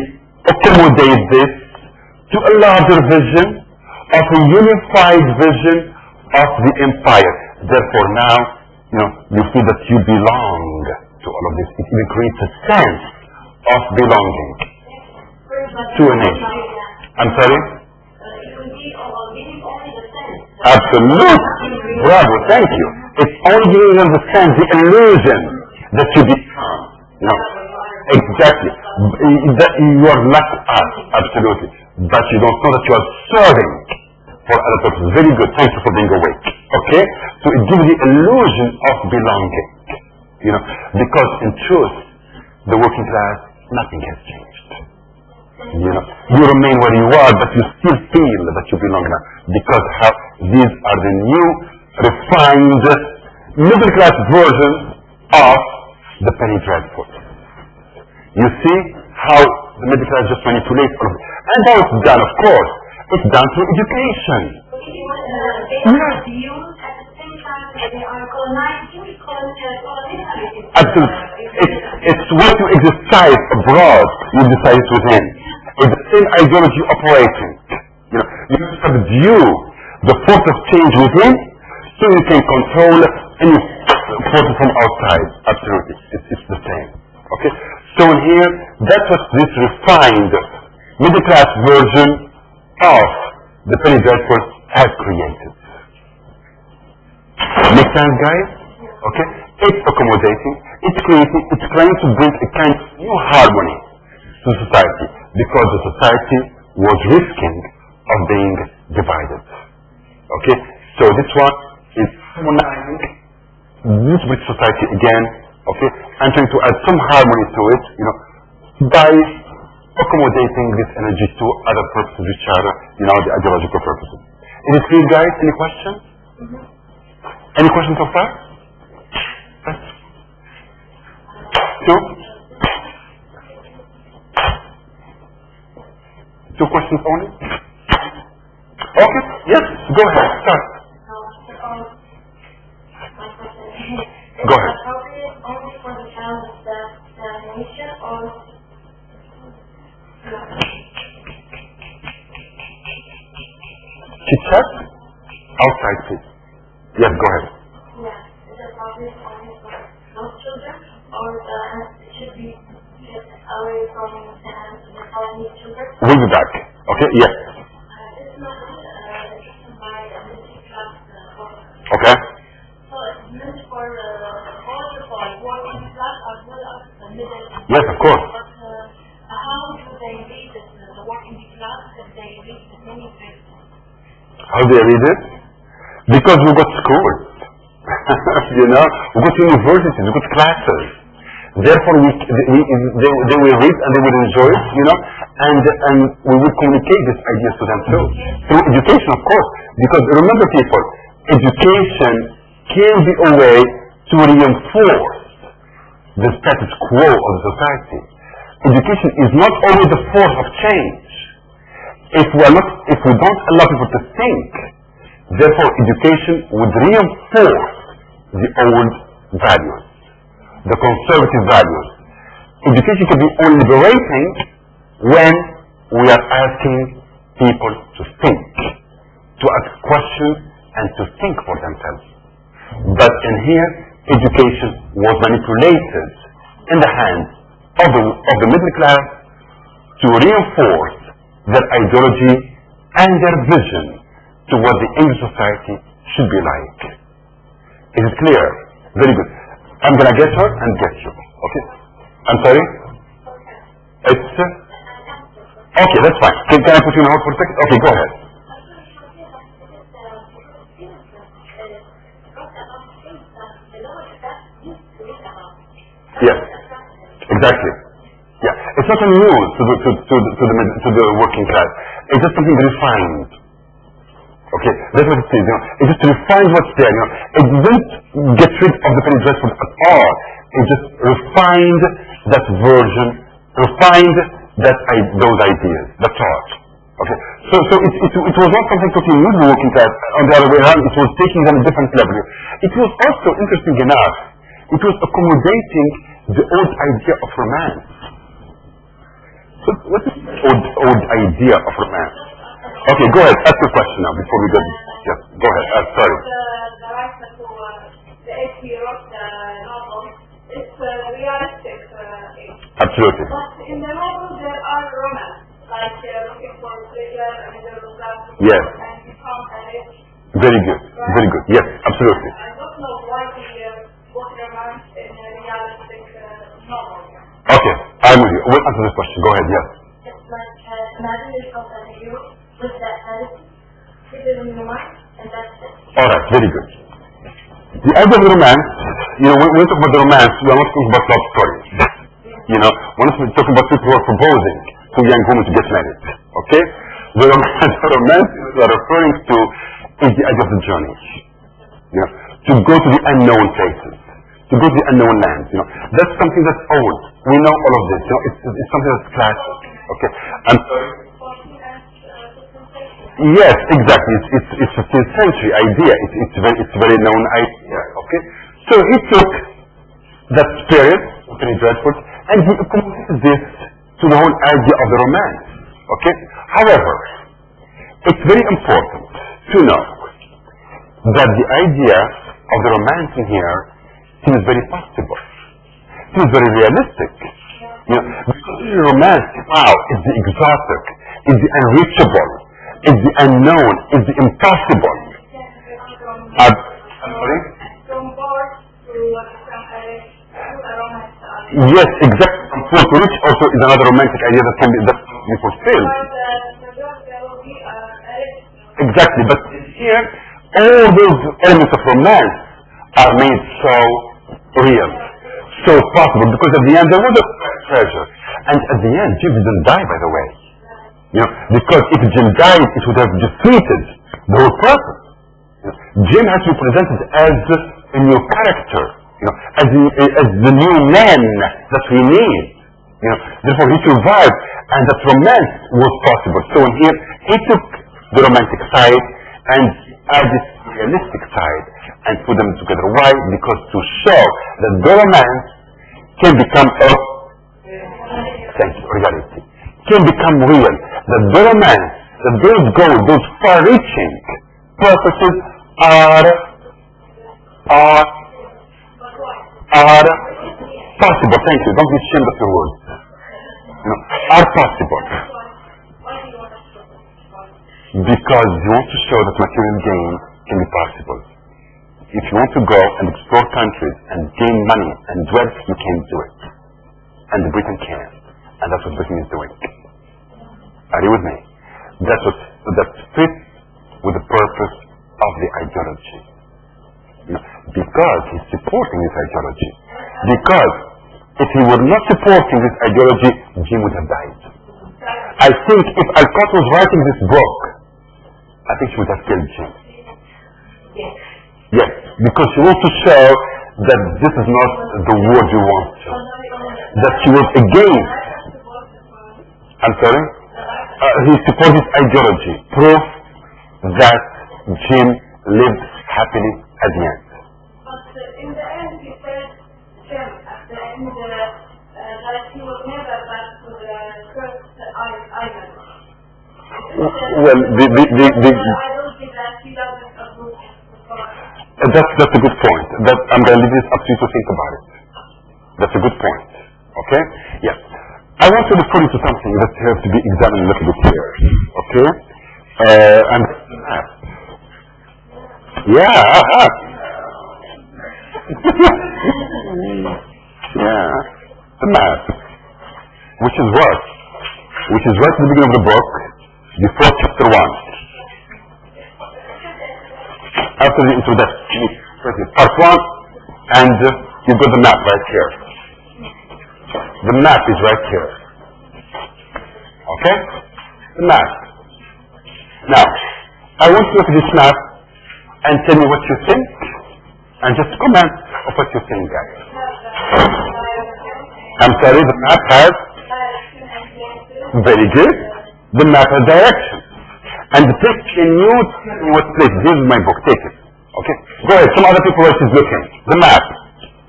accommodate this to a larger vision of a unified vision of the empire. Therefore now, you feel that you belong to all of this. It even creates a sense of belonging to a nation. I'm sorry? Absolutely. Bravo, thank you. It's only giving them the sense, the illusion that you become. Exactly. You are not us, absolutely. But you don't know that you are serving for other purposes. Very good. Thank you for being awake. Okay? So it gives the illusion of belonging. Because in truth, the working class, nothing has changed. You remain where you are, but you still feel that you belong now. Because these are the new, refined, middle class versions of the penny dreadful. You see how the middle class just manipulates all of it. And how it's done, of course. It's done through education. Absolutely. It's what you exercise abroad, you decide it within. It's the same ideology operating. You subdue the force of change within, so you can control any forces from outside. Absolutely. It's the same. Okay? So in here, that's what this refined middle class version of the penny dreadful has created. Make sense, guys? Okay? It's accommodating, it's creating, it's trying to bring a kind of new harmony to society, because the society was risking of being divided. Okay? So this one is harmonizing this British society again, okay, and trying to add some harmony to it, by accommodating this energy to other purposes which are, the ideological purposes. Is it clear, guys? Any questions? Any questions so far? Two? Two questions only? Okay, yes, go ahead, start. Go ahead. Only for the child of the nation, or Chit chat? Outside, please. Yes, go ahead. is it only for those children, or it should be away from the colony children? We'll be back. Okay, yes. This is not by the middle class. Okay. So it's meant for all the working class as well as the middle class. Yes, of course. But how do they read it, the working class, if they read the many books? How do they read it? Because we got schools. We got universities, we got classes. Therefore, they will read and they will enjoy it, and we will communicate these ideas to them too. Through education, of course. Because remember, people, education can be a way to reinforce the status quo of the society. Education is not always the force of change. If we don't allow people to think, therefore education would reinforce the old values, the conservative values. Education can be only liberating when we are asking people to think, to ask questions and to think for themselves. But in here, education was manipulated in the hands of the middle class to reinforce their ideology and their vision to what the English society should be like. Is it clear? Very good. I'm gonna get her and get you. Okay? I'm sorry? It's okay, that's fine. Can I put you on hold for a second? Okay, go ahead. Yes, exactly. Yeah, it's not a news to the working class. It's just something refined. Okay, that's what it is. It just refines what's there. It didn't get rid of the penny dreadful at all. It just refined that version, refined those ideas. That's all. Okay, so it was not something totally new to the working class. On the other way around, it was taking them a different level. It was also interesting enough. It was accommodating the old idea of romance. So what is the old idea of romance? Okay, go ahead. Ask your question now before we go. Yes, go ahead. Sorry. The writer who the age he wrote the novel, it's realistic age. Absolutely. But in the novel there are romance, like looking for pleasure and middle class. Yes. And he found a rich. Very good. Right? Very good. Yes, absolutely. I don't know why he put romance in a realistic novel. Okay, I'm with you. We'll answer this question. Go ahead. Yes. It's like imagine yourself as a hero with that attitude, keep it in your mind, and that's it. All right, very good. The idea of romance, when we talk about the romance, we are not talking about love stories. When we're talking about people who are proposing to young women to get married. Okay? The romance we are referring to is the idea of the journey. To go to the unknown places, to go to the unknown lands. That's something that's old. We know all of this. It's something that's classic. Okay? And yes, exactly. It's 15th century idea. It's very known idea. Okay, so he took that spirit, Penny Dreadful, and he accommodated this to the whole idea of the romance. Okay. However, it's very important to know that the idea of the romance in here seems very possible. Seems very realistic. Because romance, wow, is the exotic, is the unreachable. Is the unknown, is the impossible. I'm sorry? From birth to a romance. Yes, exactly. From poor to rich also is another romantic idea that can be fulfilled. Exactly, but here all those elements of romance are made so real, so possible, because at the end there was a treasure. And at the end, Jim didn't die, by the way. Because if Jim died, it would have defeated the whole purpose. Jim has to be presented as a new character, as the new man that we need. Therefore, he survived, and that romance was possible. So in here, he took the romantic side and added the realistic side and put them together. Why? Because to show that the romance can become reality, can become real. That the romance, that those goals, those far-reaching purposes are possible. Thank you. Don't be ashamed of your words. Are possible. Because you want to show that material gain can be possible. If you want to go and explore countries and gain money and wealth, you can do it. And Britain can. And that's what Britain is doing. Are you with me? That fits with the purpose of the ideology. Because he's supporting this ideology. Because if he were not supporting this ideology, Jim would have died. I think if Alcott was writing this book, I think she would have killed Jim. Yes, because she wants to show that this is not the world you want to. That she was against. I'm sorry? He supported ideology. Proof that Jim lived happily at the end. But in the end, he said, Jim, at the end, that he was never back to the first island. Well, I don't think that he doesn't approve. That's a good point. I'm going to leave this up to you to think about it. That's a good point. Okay? Yes. I want to refer you to something that has to be examined a little bit here. Okay? And Yeah. Yeah. The map. Which is what? Which is right at the beginning of the book, before chapter 1. After the introduction, part 1, and you've got the map right here. The map is right here. Okay? The map. Now, I want you to look at this map and tell me what you think, and just comment of what you think, guys. I'm sorry, the map has? Very good. The map has direction. And take a new tell me what place. This is my book, take it. Okay? Go ahead, some other people else is looking. The map.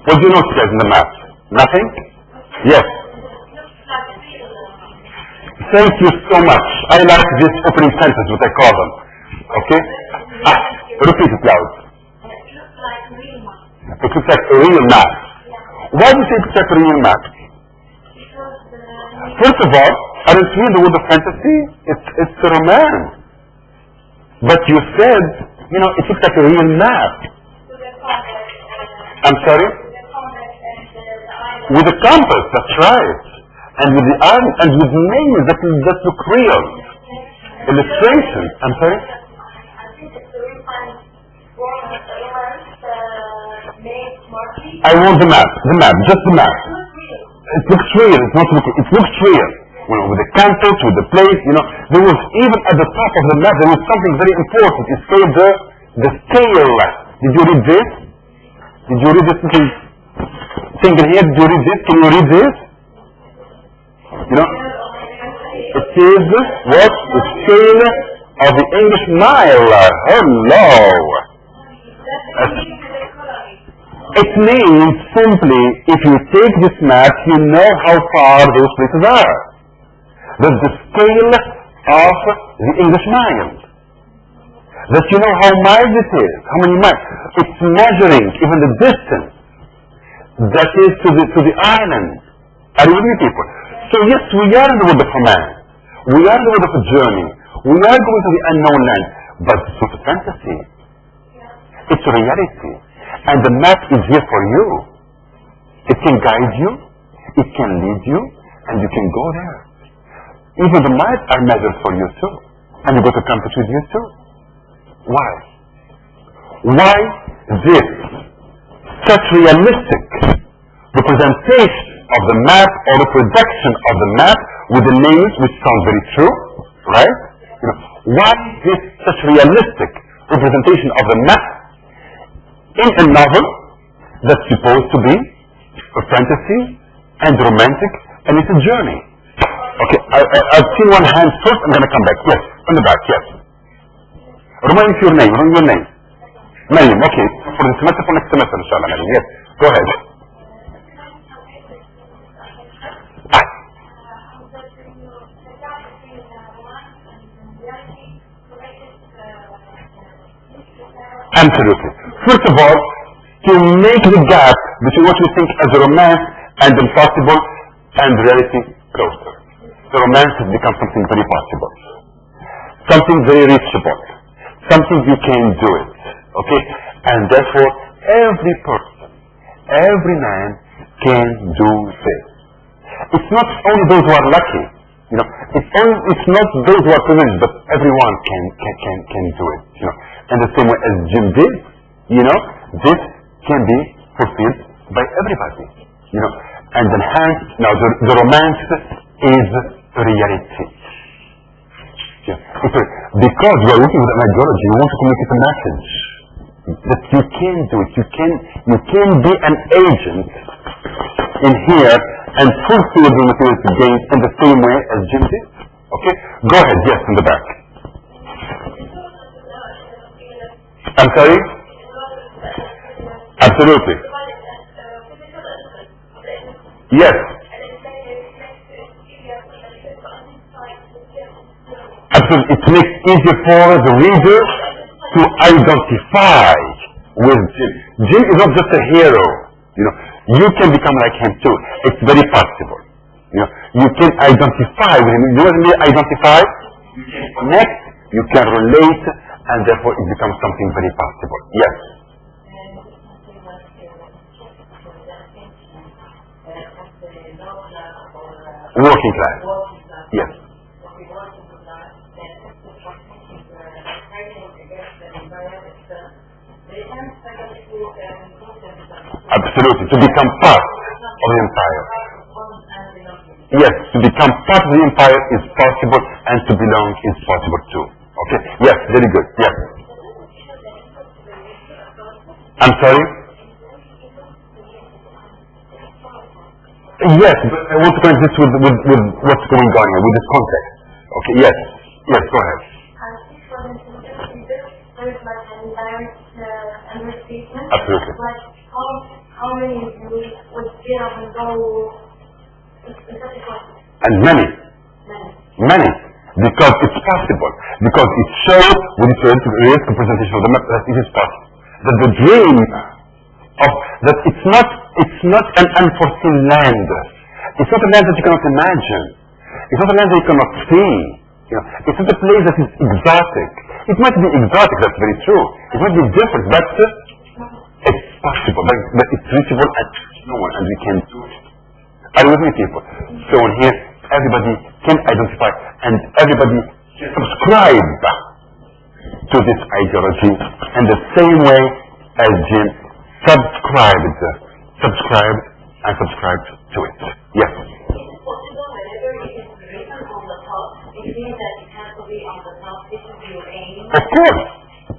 What do you notice guys in the map? Nothing? Yes. Thank you so much. I like this opening sentence, what I call them. Okay? Repeat it loud. It looks like a real map. Why do you say it looks like a real map? First of all, aren't we in the world of fantasy? It's a romance. But you said, you know, it looks like a real map. I'm sorry? With a compass, that's right. And with the arm, and with names that look real. Illustrations, I'm sorry? I want the map, just the map. It looks real, it looks real. You know, with the campus, with the place, you know, there was even at the top of the map, there was something very important. It said the scale. Did you read this? Did you read this little thing in here? Did you read this? Can you read this? You know, it says what? The scale of the English mile. Hello. It means simply, if you take this map, you know how far those places are. That's the scale of the English mile. That you know how miles it is, how many miles. It's measuring even the distance that is to the island. Are you with me, people? So yes, we are in the world of romance. We are in the world of a journey. We are going to the unknown land. But it's not a fantasy. It's a reality. And the map is here for you. It can guide you. It can lead you. And you can go there. Even the miles are measured for you too. And you go to campus with you too. Why? Why this such realistic representation of the map or reproduction of the map with the names, which sounds very true, right? You know, why this such realistic representation of the map in a novel that's supposed to be a fantasy and romantic, and it's a journey? Okay, I've seen one hand first. I'm going to come back. Yes, on the back. Yes. Remind me your name. Remind your name. Name. Okay. For the semester, for next semester, inshallah. Yes. Go ahead. Absolutely. First of all, to make the gap between what we think as a romance and impossible and reality closer. The romance has become something very possible, something very reachable, something you can do it, okay? And therefore, every person, every man can do this. It's not only those who are lucky, you know. It's not those who are privileged, but everyone can do it, you know. And the same way as Jim did, you know, this can be fulfilled by everybody, you know. And enhanced, now the romance is reality. Yeah. Because we are working with an ideology, we want to communicate a message that you can do it. You can be an agent in here and fulfill the material gains in the same way as Jim did. Okay? Go ahead, yes, in the back. I'm sorry? Absolutely. Yes. Absolutely. It makes it easier for the reader to identify with Jim. Jim is not just a hero. You know, you can become like him too. It's very possible. You know, you can identify with him. You know what I mean? Identify? You can connect, you can relate, and therefore it becomes something very possible. Yes. Working class. Yes. Absolutely. To become part of the empire. Yes, to become part of the empire is possible, and to belong is possible too. Okay? Yes, very good. Yes. I'm sorry? Yes, but I want to connect this with what's going on here, with this context. Okay, yes. Yes, go ahead. Absolutely. How many would get up and go? And many. Because it's possible. Because it shows with its realistic presentation of the map that it is possible. That the dream of that it's not an unforeseen land. It's not a land that you cannot imagine. It's not a land that you cannot see. You know, it's not a place that is exotic. It might be exotic, that's very true. It might be different, but it's possible. But it's reachable at no one, and we can do it. Are you with me, people? So in here, everybody can identify, and everybody can subscribe to this ideology in the same way as Jim subscribed to it. Yes. Of course.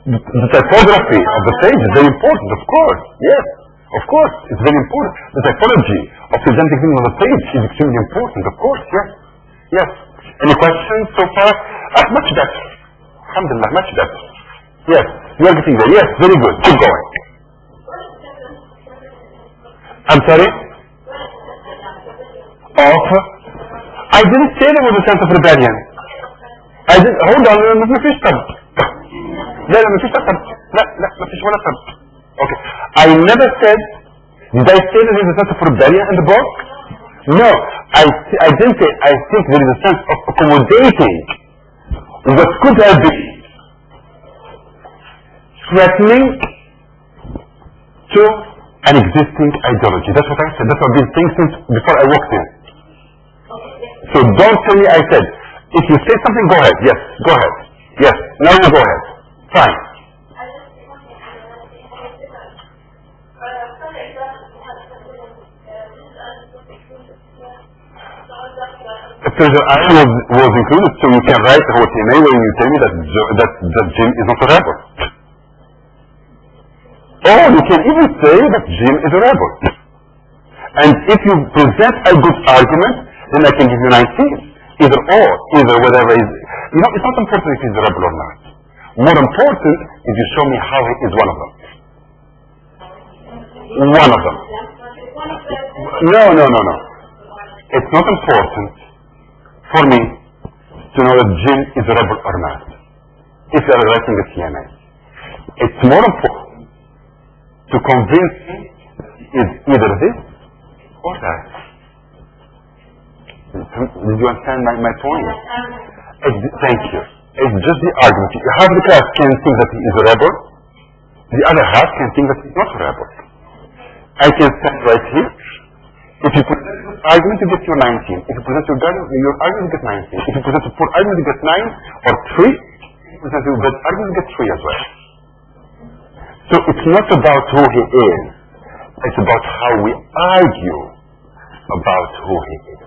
The typography of the page is very important, of course. Yes. Of course. It's very important. The typology of presenting things on the page is extremely important, of course. Yes. Yes. Any questions so far? Much better. Alhamdulillah, much better. Yes. You are getting there. Yes. Very good. Keep going. I'm sorry? I didn't say there was a sense of rebellion. Hold on, ما فيش سبب. لا ما فيش سبب. لا ما فيش ولا سبب. Okay. I never said, did I say that there is a sense of rebellion in the book? No. I didn't say, I think there is a sense of accommodating what could have been threatening to an existing ideology. That's what I said. That's what I've been saying since before I walked in. So don't tell me I said. If you say something, go ahead. Yes, go ahead. Yes, now you go ahead. Fine. If there's an iron was included, so you can write what you may when you tell me that Jim is not a rebel. Or you can even say that Jim is a rebel. And if you present a good argument, then I can give you 19. Either or, either whatever is. You know, it's not important if he's a rebel or not. More important is you show me how he is one of them. One of them. No. It's not important for me to know that Jim is a rebel or not. If you are writing a CNA. It's more important to convince me is either this or that. Did you understand my point? Thank you. It's just the argument. Half the class can think that he is a rebel. The other half can think that he's not a rebel. I can stand right here. If you present your argument, you get your 19. If you present your argument, you get 19. If you present a poor argument, you get 9 or 3. If you present your good argument, you get 3 as well. So it's not about who he is. It's about how we argue about who he is.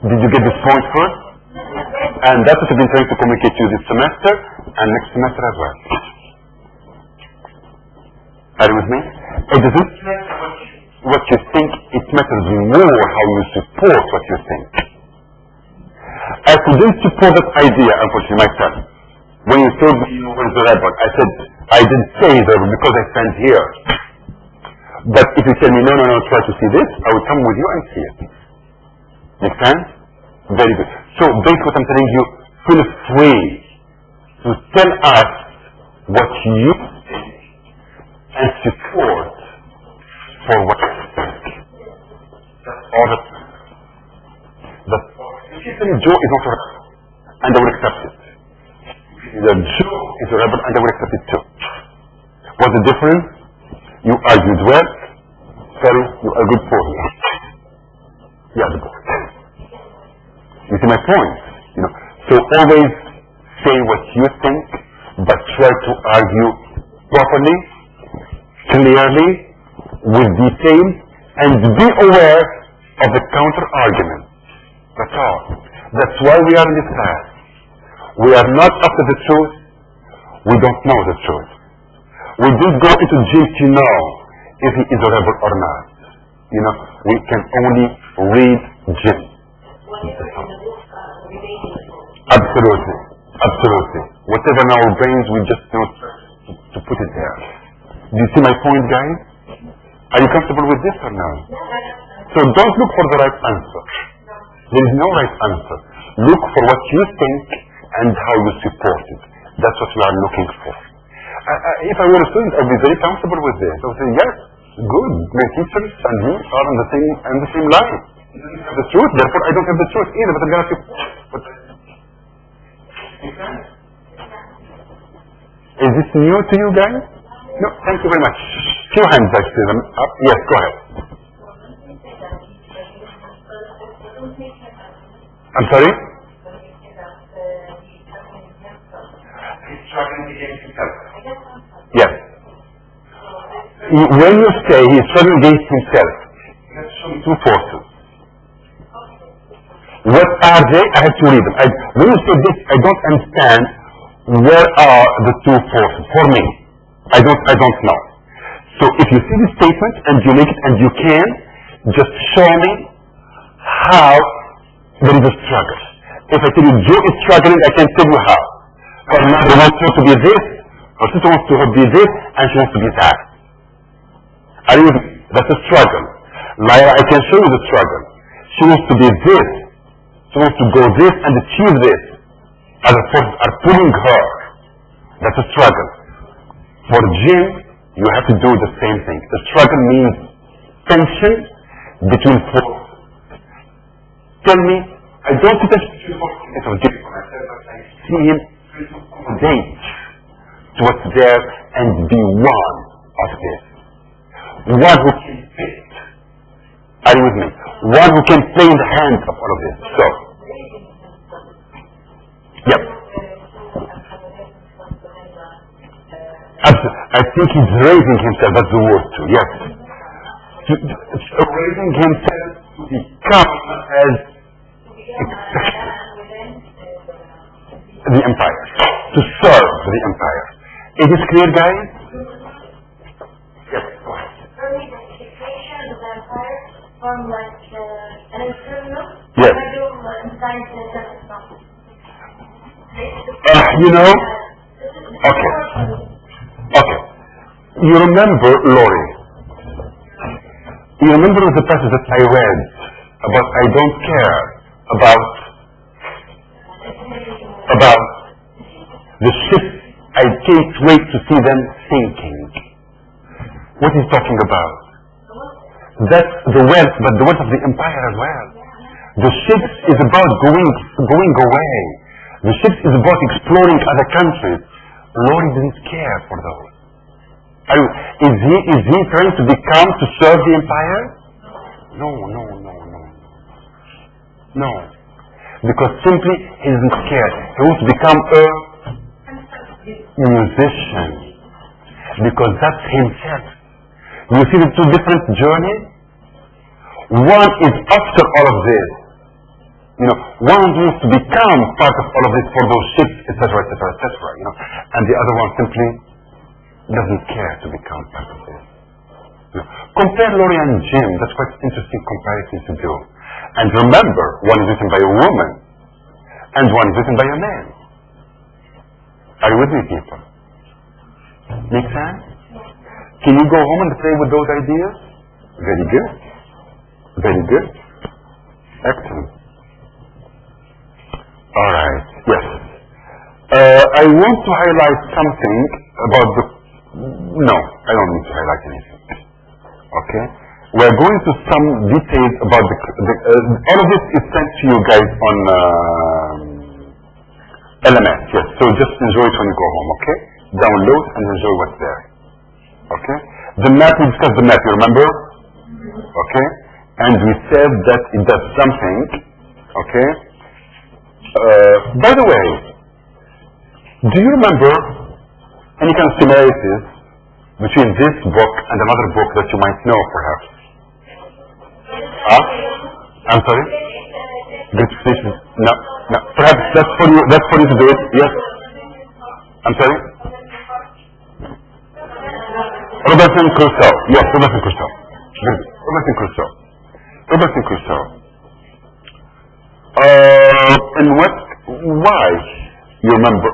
Did you get this point first? And that's what I've been trying to communicate to you this semester and next semester as well. Are you with me? It doesn't matter what you think, it matters more how you support what you think. I couldn't support that idea, unfortunately, myself. When you told me you were the rebel, I said, I didn't say the rebel because I stand here. But if you tell me, no, try to see this, I will come with you and see it. Make sense? Very good. So, based what I'm telling you, feel free to tell us what you think and support for what you think. That's all that. If you tell me Joe is not a rebel, and I will accept it. The Jew is a rebel and I will accept it too. What's the difference? You argued well, sorry, you argued poorly. Yeah, the book. You see my point? You know, so always say what you think, but try to argue properly, clearly, with detail, and be aware of the counter argument. That's all. That's why we are in this class. We are not after the truth. We don't know the truth. We didn't go into Jim to know if he is a rebel or not. You know, we can only read Jim. Absolutely. Absolutely. Whatever in our brains, we just know to put it there. Do you see my point, guys? Are you comfortable with this or no? So don't look for the right answer. There is no right answer. Look for what you think and how you support it. That's what we are looking for. If I were a student, I'd be very comfortable with this. I would say, yes, good. My teachers and me are on the same line. The truth, therefore I don't have the truth either, but I'm going to support. Is this new to you guys? No, thank you very much. Two hands, I see them up. Yes, go ahead. I'm sorry? He's struggling against himself. Yes. When you say he's struggling against himself, let's show me two forces. What are they? I have to read them. When you say this, I don't understand where are the two forces. For me, I don't know. So if you see this statement and you make it and you can, just show me how there is a struggle. If I tell you Joe is struggling, I can tell you how. Her mother wants her to be this, her sister wants to be this, and she wants to be that. Are you with me? That's a struggle. Lyra, I can show you the struggle. She wants to be this. She wants to go this and achieve this. Other forces are pulling her. That's a struggle. For Jim, you have to do the same thing. The struggle means tension between forces. Tell me, I don't see tension between forces. It was difficult. I see him accommodate to what's there and be one of this. One who can fit. Are you with me? One who can play in the hands of all of this. So, yep. I think he's raising himself, that's the word too, yes. Raising himself to become as the empire, to serve the empire. Is this clear, guys? Yes, go ahead. For me, the education of the empire from like an instrument. Yes. You know? Okay. Okay. You remember, Lori, you remember the passage that I read about I don't care about the ships, I can't wait to see them sinking. What is he talking about? That's the wealth, but the wealth of the empire as well. The ships is about going away. The ships is about exploring other countries. Lord didn't care for those. Is he trying to serve the empire? No. No. Because simply he isn't scared. He wants to become a musician. Because that's himself. You see the two different journeys? One is after all of this. You know, one wants to become part of all of this for those ships, etc., you know, and the other one simply doesn't care to become part of this. You know, compare Lori and Jim, that's quite interesting comparison to do. And remember, one is written by a woman, and one is written by a man. Are you with me, people? Make sense? Can you go home and play with those ideas? Very good. Very good. Excellent. Alright, yes. I want to highlight something about the... No, I don't need to highlight anything. Okay? We're going to some details about the all of this is sent to you guys LMS, yes. So just enjoy it when you go home, okay? Download and enjoy what's there. Okay? The map, we discussed the map, you remember? Okay? And we said that it does something, okay? By the way, do you remember any kind of similarities between this book and another book that you might know, perhaps? Huh? I'm sorry? Gratification? No, no. Perhaps that's for you to do it. Yes. I'm sorry? Robinson Crusoe. Yes, Robinson Crusoe. Robinson Crusoe. Robinson Crusoe. And why you remember,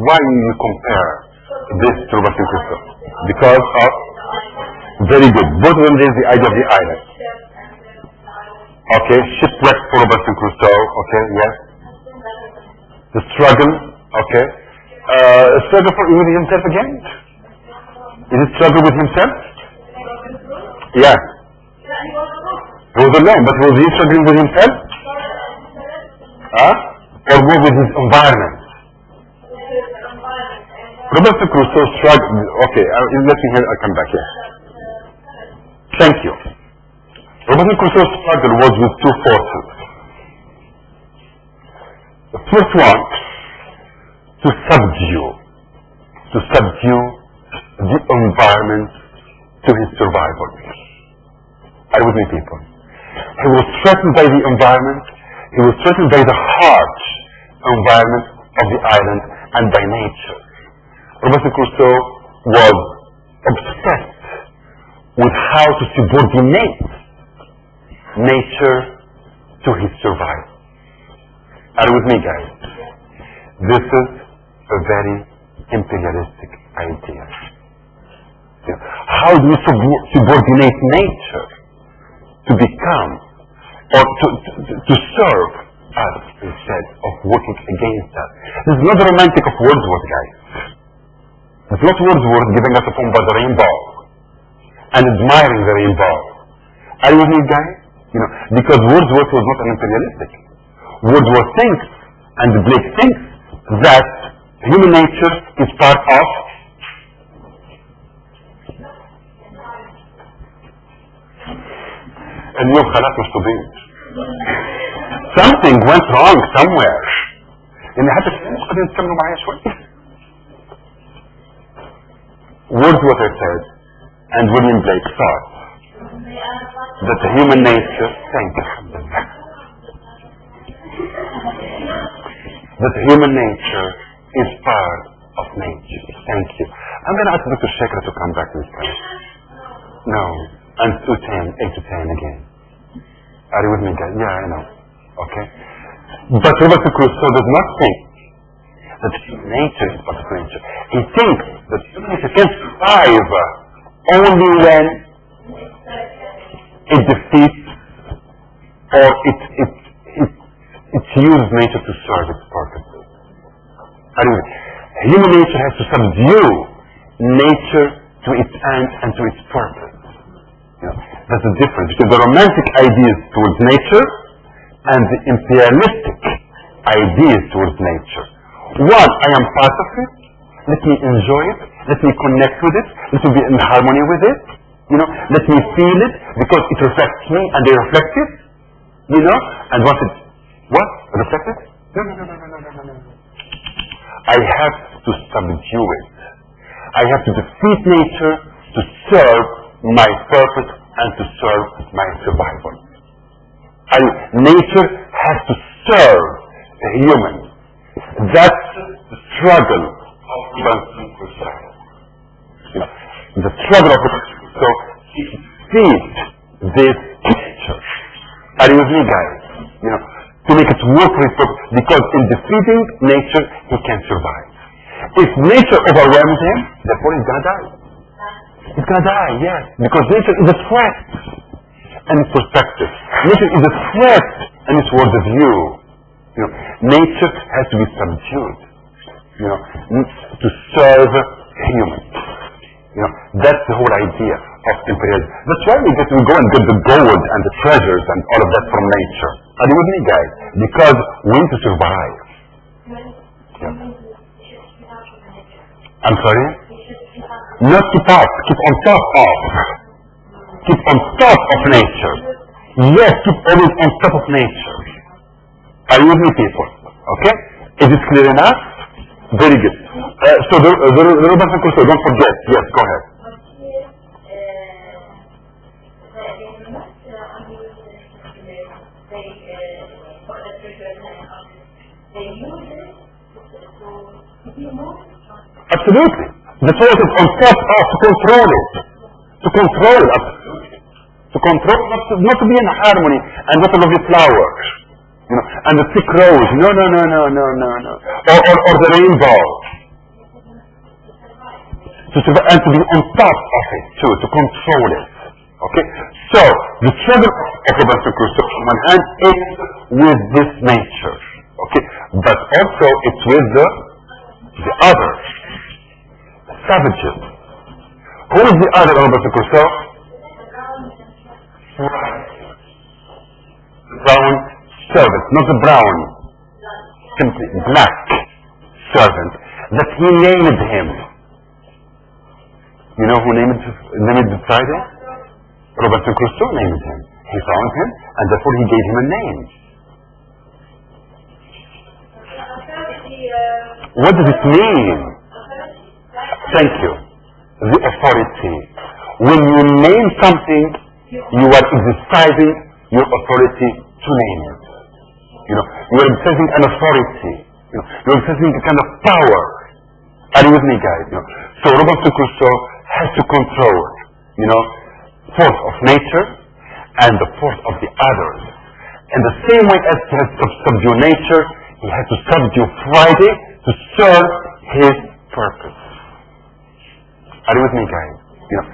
why you compare this to Robinson Crusoe? Because of, very good, both of them raise the idea of the island. Okay, shipwreck for Robinson Crusoe, okay, yes. The struggle, okay. Struggle with himself again? Is it struggle with himself? Yeah. He was alone, but was he struggling with himself? Huh? Or more with his environment? Robinson Crusoe struggled, okay, let me hear, I'll come back here. Thank you. Robinson Crusoe's struggle was with two forces. The first one, to subdue the environment to his survival. Are you with me, people? He was threatened by the environment, he was threatened by the harsh environment of the island and by nature. Robinson Crusoe was obsessed with how to subordinate nature to his survival. Are you with me, guys? This is a very imperialistic idea. How do we subordinate nature to become or to serve us instead of working against us? This is not the romantic of Wordsworth, guys. It's not Wordsworth giving us a poem by the rainbow and admiring the rainbow. Are you with me, guys? Because Wordsworth was not an imperialistic. Wordsworth thinks, and Blake thinks, that human nature is part of اليوم خلاص مش طبيعي. Something went wrong somewhere. إن حتى مش قادرين تكملوا معايا شوية. Wordsworth said, and William Blake thought, that the human nature, thank you, that human nature is part of nature. Thank you. I'm going to ask Dr. Shekhar to come back to this place. No. And 8 to 10 again. Are you with me, guys? Yeah, I know. Okay. But Robinson Crusoe does not think that human nature is part of nature. He thinks that human nature can survive only when it defeats or it uses nature to serve its purposes. Anyway, human nature has to subdue nature to its end and to its purpose. That's the difference between the romantic ideas towards nature and the imperialistic ideas towards nature. One, I am part of it. Let me enjoy it. Let me connect with it. Let me be in harmony with it. Let me feel it because it reflects me and I reflect it. And once it, what? Reflect it? No. I have to subdue it. I have to defeat nature to serve my purpose and to serve my survival. And nature has to serve the human. That's the struggle of Robinson Crusoe. The struggle of Robinson Crusoe is to defeat this nature. Are you with me, guys? To make it work for its purpose. Because in defeating nature, he can survive. If nature overwhelms him, therefore he's going to die. He's going to die, yes. Because nature is a threat and its perspective. Nature is a threat and its world of view. Nature has to be subdued, to serve humans. That's the whole idea of imperialism. That's why we go and get the gold and the treasures and all of that from nature. Are you with me, guys? Because we need to survive. Yeah. I'm sorry? Not keep up, keep on top of. Keep on top of nature. Yes, keep always on top of nature. Are you with me, people? Okay? Is it clear enough? Very good. So the Robinson Crusoe, don't forget. Yes, go ahead. Absolutely. The thought is on top of to control it. To control it. To control, not to be in harmony and not to love the flower. You know, and the thick rose. No. Or the rainbow. And to be on top of it too, to control it. Okay? So, the struggle of Robinson Crusoe on one hand is with this nature. Okay? But also it's with the other. Savages. Who is the other Robinson Crusoe? The brown servant, not the brown, simply black servant, that he named him. You know who named it Friday? Robinson Crusoe named him. He found him, and therefore he gave him a name. What does it mean? Thank you. The authority. When you name something, you are exercising your authority to name it. You know, you are exercising an authority. You know, you are exercising a kind of power. Are you with me, guys? You know, so Robinson Crusoe has to control, you know, force of nature and the force of the others. In the same way as he has to subdue nature, he has to subdue Friday to serve his purpose. Are you with me, guys? You know,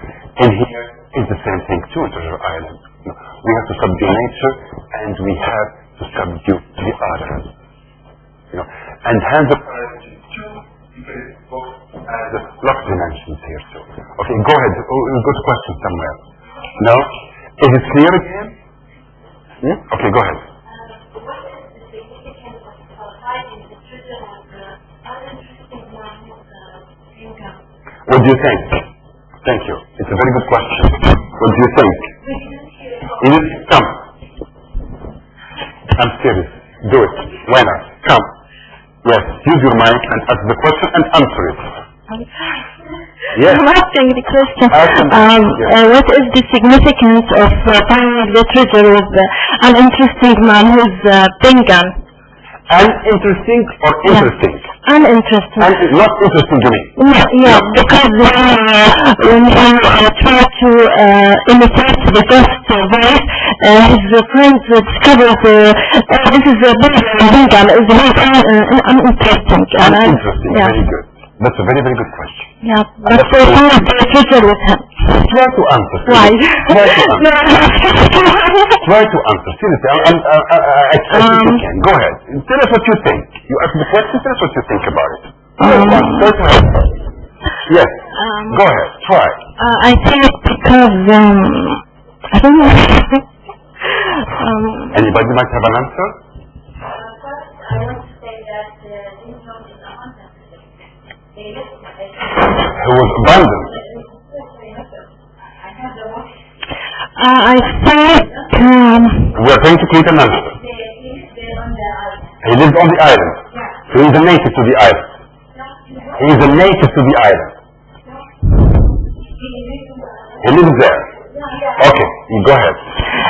and here is the same thing too in Treasure Island. You know, we have to subdue nature and we have to subdue the others. You know, and hands of as a lot of dimensions here too. Okay, go ahead. We'll go to questions somewhere. No? Is it clear again? Okay, go ahead. What is the significance of hiding the treasure of the uninteresting income? What do you think? Thank you. It's a very good question. What do you think? Come. I'm serious. Do it. Why not? Come. Yes. Use your mic and ask the question and answer it. Yes. I'm asking the question. Yes. What is the significance of finding the treasure with an interesting man who's Bengal? Uninteresting or interesting? Uninteresting. Not interesting to me. Yeah, because when he tried to imitate the ghost voice, his friends discovered this is Bengal is uninteresting. Uninteresting, yeah. Very good. That's a very, very good question. Yeah, but they found the treasure with him. Try to answer. Why? Try to answer. Try to answer. Seriously, I think you can. Go ahead. Tell us what you think. You ask the question, tell us what you think about it. Try to answer. Yes. Go ahead. Try. I think because, I don't know. Anybody might have an answer? I want to say that income is abundant. Who was abandoned? I think, We are going to create an answer. He lived on the island. So he is a native to the island. He is a native to the island. He lives there. Okay, you go ahead.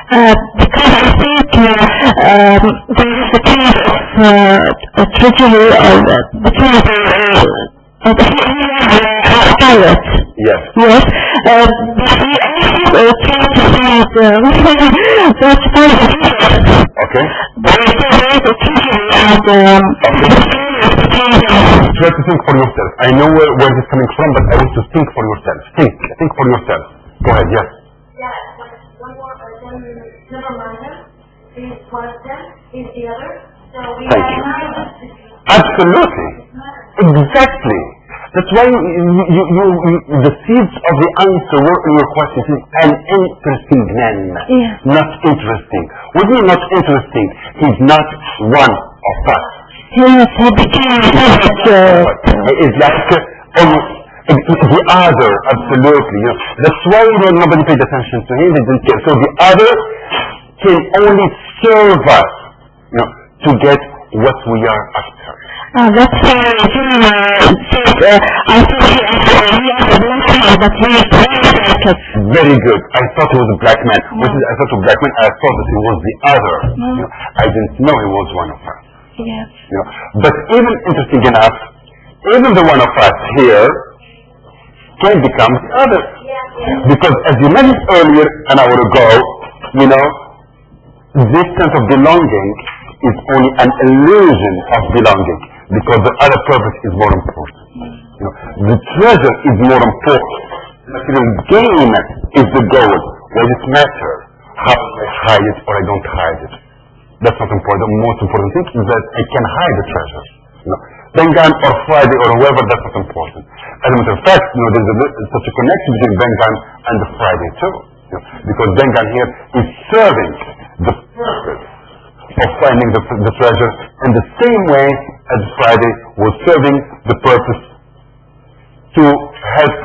because I think there is a kind of treasury between the pilot. Yes. Yes. But we also try to find that pilot. Okay. There is a treasury and Try to think for yourself. I know where this is coming from, but I want to think for yourself. Think for yourself. Go ahead, yes. Yeah, but one more, never mind them. Is one of them, is the other. So we Thank have you. nine. Absolutely. Exactly. That's why the seeds of the answer were in your question. Is an interesting man. Yeah. Not interesting. What do you mean not interesting? He's not one of us. he became He is like almost the other, absolutely. You know, that's why nobody paid attention to him. They didn't care. So the other can only serve us, you know, to get what we are after. That's why I think that he is very good. I thought he was a black man. I thought a black man. I thought that he was the other. You know, I didn't know he was one of us. Yes. You know, but even interesting enough, even the one of us here can become the other. Because as you mentioned earlier, an hour ago, you know, this sense of belonging is only an illusion of belonging, because the other purpose is more important. You know, the treasure is more important. Material gain is the goal. Does it matter how I hide it or I don't hide it? That's not important. The most important thing is that I can hide the treasure. You know, Bengan or Friday or whoever, that's not important. As a matter of fact, you know, there's such a connection between Bengan and the Friday too. You know, because Bengan here is serving the purpose of finding the treasure in the same way as Friday was serving the purpose to help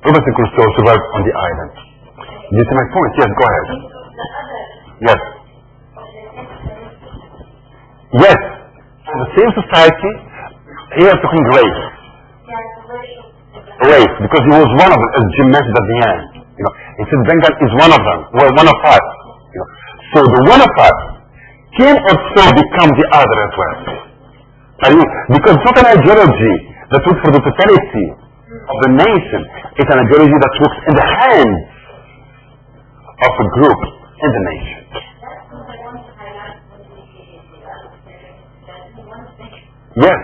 Robinson Crusoe survive on the island. You see my point? Yes, go ahead. Yes. Yes. In the same society, he is talking race. Race, because he was one of them, as Jim mentioned at the end. You know, he said Bengal is one of them. Well, one of us. You know. So the one of us can also become the other as well. Because it's not an ideology that works for the totality of the nation. It's an ideology that works in the hands of a group in the nation. Yes.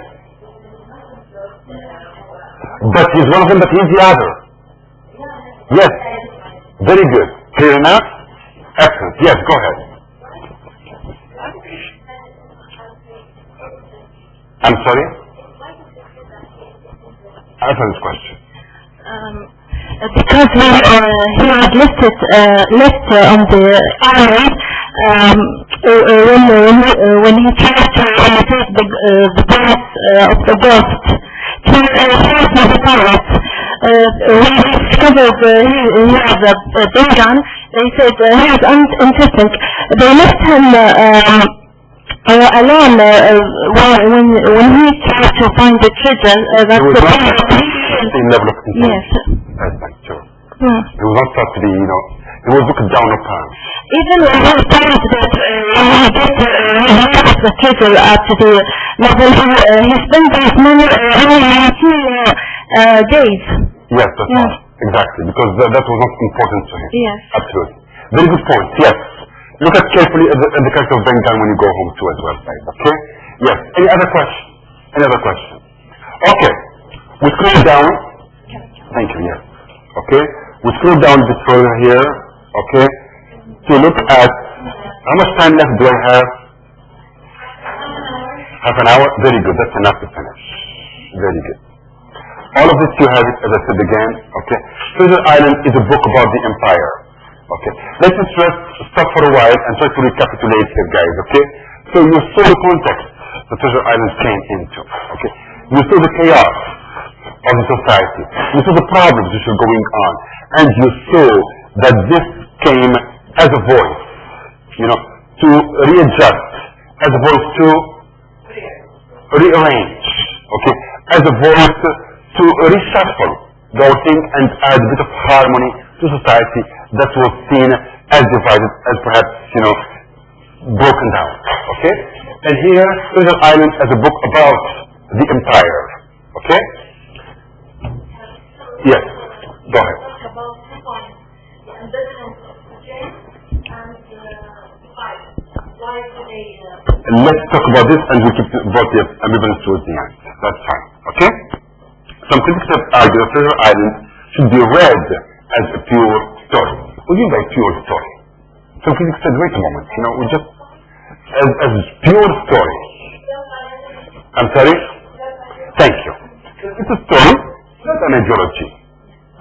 But he's one of them, but he's the other. Yes. Very good. Clear enough? Excellent. Yes, go ahead. I'm sorry? Answer this question. Because he had left on the island when he tried to imitate the voice of the ghost to help the pirates. When he discovered he was a Bengan, they said he was uninteresting. They left him alone when he tried to find the treasure. That's the same level of intelligence. Yes. That's true. He was not thought to be, you know, he was looked down upon. Even when he found that he got the treasure at the level, he spent those money only 2 days. Yes, that's right. Exactly, because that was not important to him. Yes. Absolutely. Very good point. Yes. Look at carefully at the character of Bengal when you go home too as well. Okay? Yes. Any other question? Any other question? Okay. We scroll down. Thank you, yes. Okay? We scroll down a bit further here, okay? To look at how much time left do I have? Half an hour? Very good. That's enough to finish. Very good. All of this you have it, as I said again, okay? Treasure Island is a book about the empire. Okay? Let's just stop for a while and try to recapitulate here, guys, okay? So you saw the context the Treasure Island came into, okay? You saw the chaos of the society. You saw the problems which were going on. And you saw that this came as a voice, you know, to readjust, as a voice to rearrange, okay? As a voice to reshuffle the whole thing and add a bit of harmony to society that was seen as divided, as perhaps, you know, broken down, okay? And here, Treasure Island as a book about the empire, okay? Yes, go ahead. About 2 points, the ambivalence of the change and the fight. Why do they... Let's talk about this and we keep both the ambivalence towards the end. That's fine, okay? Some critics have argued that Treasure Island should be read as a pure story. What do you mean by pure story? Some critics said, wait a moment, you know, we just, as pure story. I'm sorry? Thank you. It's a story, not an ideology.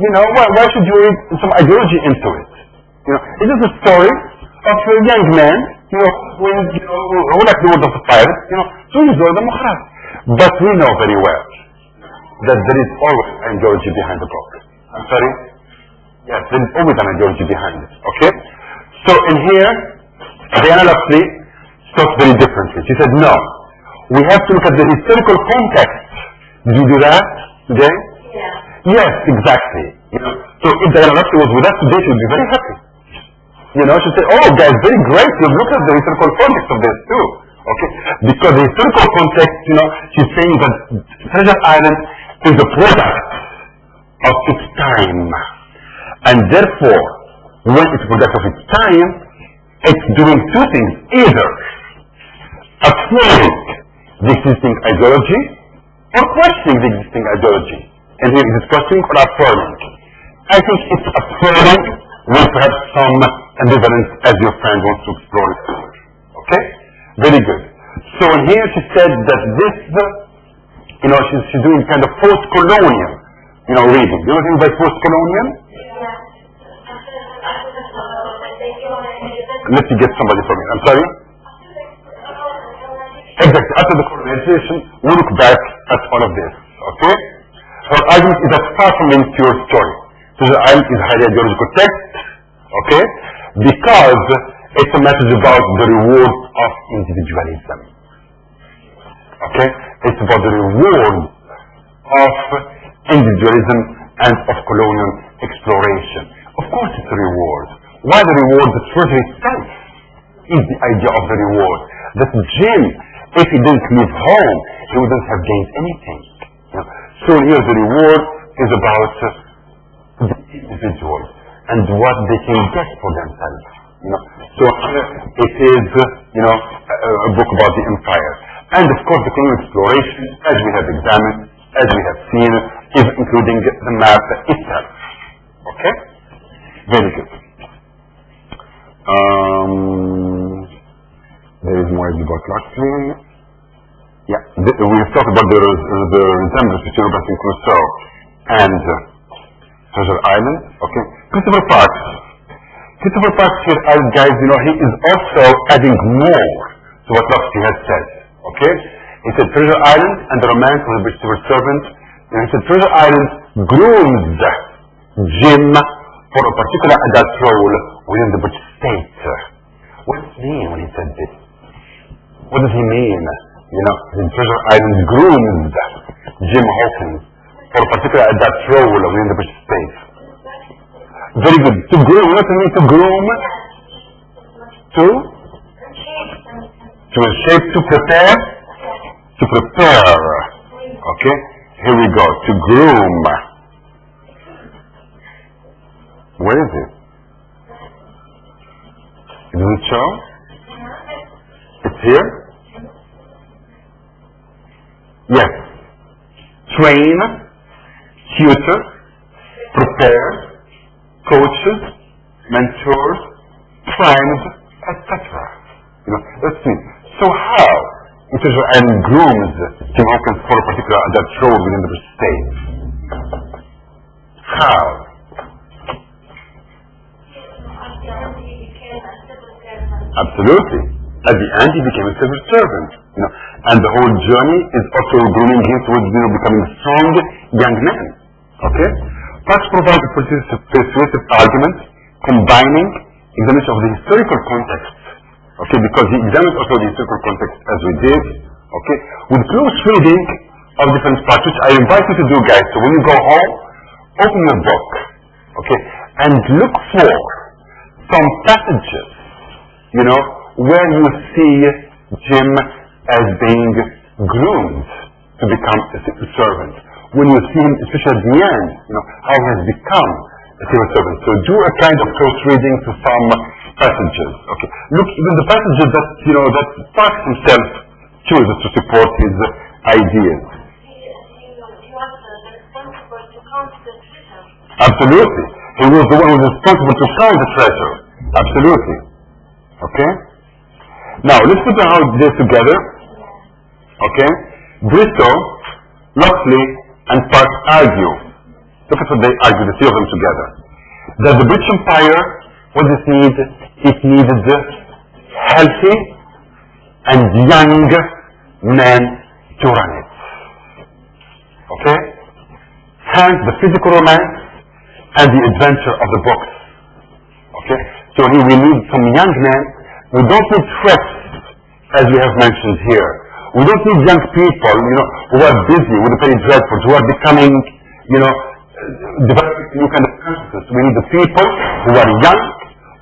You know, why should you read some ideology into it? You know, it is a story of a young man, you know, who like the word of the pirate, you know, so he's the Mukhras. But we know very well that there is always an ideology behind the book. I'm sorry? Yes, there is always an ideology behind it. Okay? So in here, Diana Lapsley thought very differently. She said, no, we have to look at the historical context. Did you do that today? Yeah. Yes, exactly. You know, so if Diana Lapsley was with us today, she would be very happy. You know, she'd say, oh, guys, very great. You've looked at the historical context of this too. Okay? Because the historical context, you know, she's saying that Treasure Island is a product of its time. And therefore, when it's a product of its time, it's doing two things. Either affirming the existing ideology or questioning the existing ideology. And here it is questioning or affirming. I think it's affirming with perhaps some ambivalence as your friend wants to explore it. Okay? Very good. So in here she said that this, you know, she's doing kind of post-colonial, you know, reading. Do you know what I mean by post-colonial? Let me get somebody from here. I'm sorry? Exactly. After the colonization, we look back at all of this. Okay? Her argument is that far from being pure story. Treasure Island is a highly ideological text. Okay? Because it's a message about the reward of individualism. Okay? It's about the reward of individualism and of colonial exploration. Of course it's a reward. Why the reward? The treasure itself is the idea of the reward. That Jim, if he didn't leave home, he wouldn't have gained anything. You know? So here the reward is about the individual and what they can get for themselves. You know? So it is, you know, a book about the empire. And of course the colonial exploration, as we have examined, as we have seen, is including the map itself. Okay? Very good. There is more about Lapsley. Yeah, we've talked about the resemblance between Robinson Crusoe and Treasure Island. Okay, Christopher Parks. Christopher Parks here, guys, you know, he is also adding more to what Lapsley has said. Okay, he said Treasure Island and the romance of the British civil servant. And he said Treasure Island grooms Jim for a particular adult role within the British state. What does he mean when he said this? What does he mean? You know, the Treasure Island groomed Jim Hawkins for a particular adult role within the British state. Very good. To groom, what does it mean to groom? To shape, to prepare? To prepare. Okay, here we go. To groom. Where is it? Does it show? It's here? Yes. Train, tutor, prepare, coaches, mentors, friends, etc. You know, let's see. So how Treasure Island grooms Jim Hawkins for a particular adult role within the state? How? Absolutely. At the end, he became a civil servant. You know, and the whole journey is also grooming him towards, you know, becoming a strong young man. Okay? Parks provides a persuasive argument combining examination of the historical context. Okay, because he examines also the historical context as we did. Okay, with close reading of different parts, which I invite you to do, guys. So when you go home, open your book. Okay, and look for some passages, you know, where you see Jim as being groomed to become a civil servant. When you see him, especially at the end, you know, how he has become a civil servant. So do a kind of close reading to some passages. Okay, look, even the passages that, you know, that Parks himself chooses to support his ideas. He was responsible to count the treasure. Absolutely. He was the one who was responsible to count the treasure. Absolutely. Okay? Now, let's put how this together. Okay? Bristol, Lapsley, and Parks argue. Look at what they argue, the three of them together. That the British Empire, what does it need? It needed healthy and young men to run it. Okay? Hence the physical romance and the adventure of the books. Okay? So here we need some young men who don't need threats, as we have mentioned here. We don't need young people, who are busy with the very dreadful, who are becoming, developing new kind of consciousness. We need the people who are young,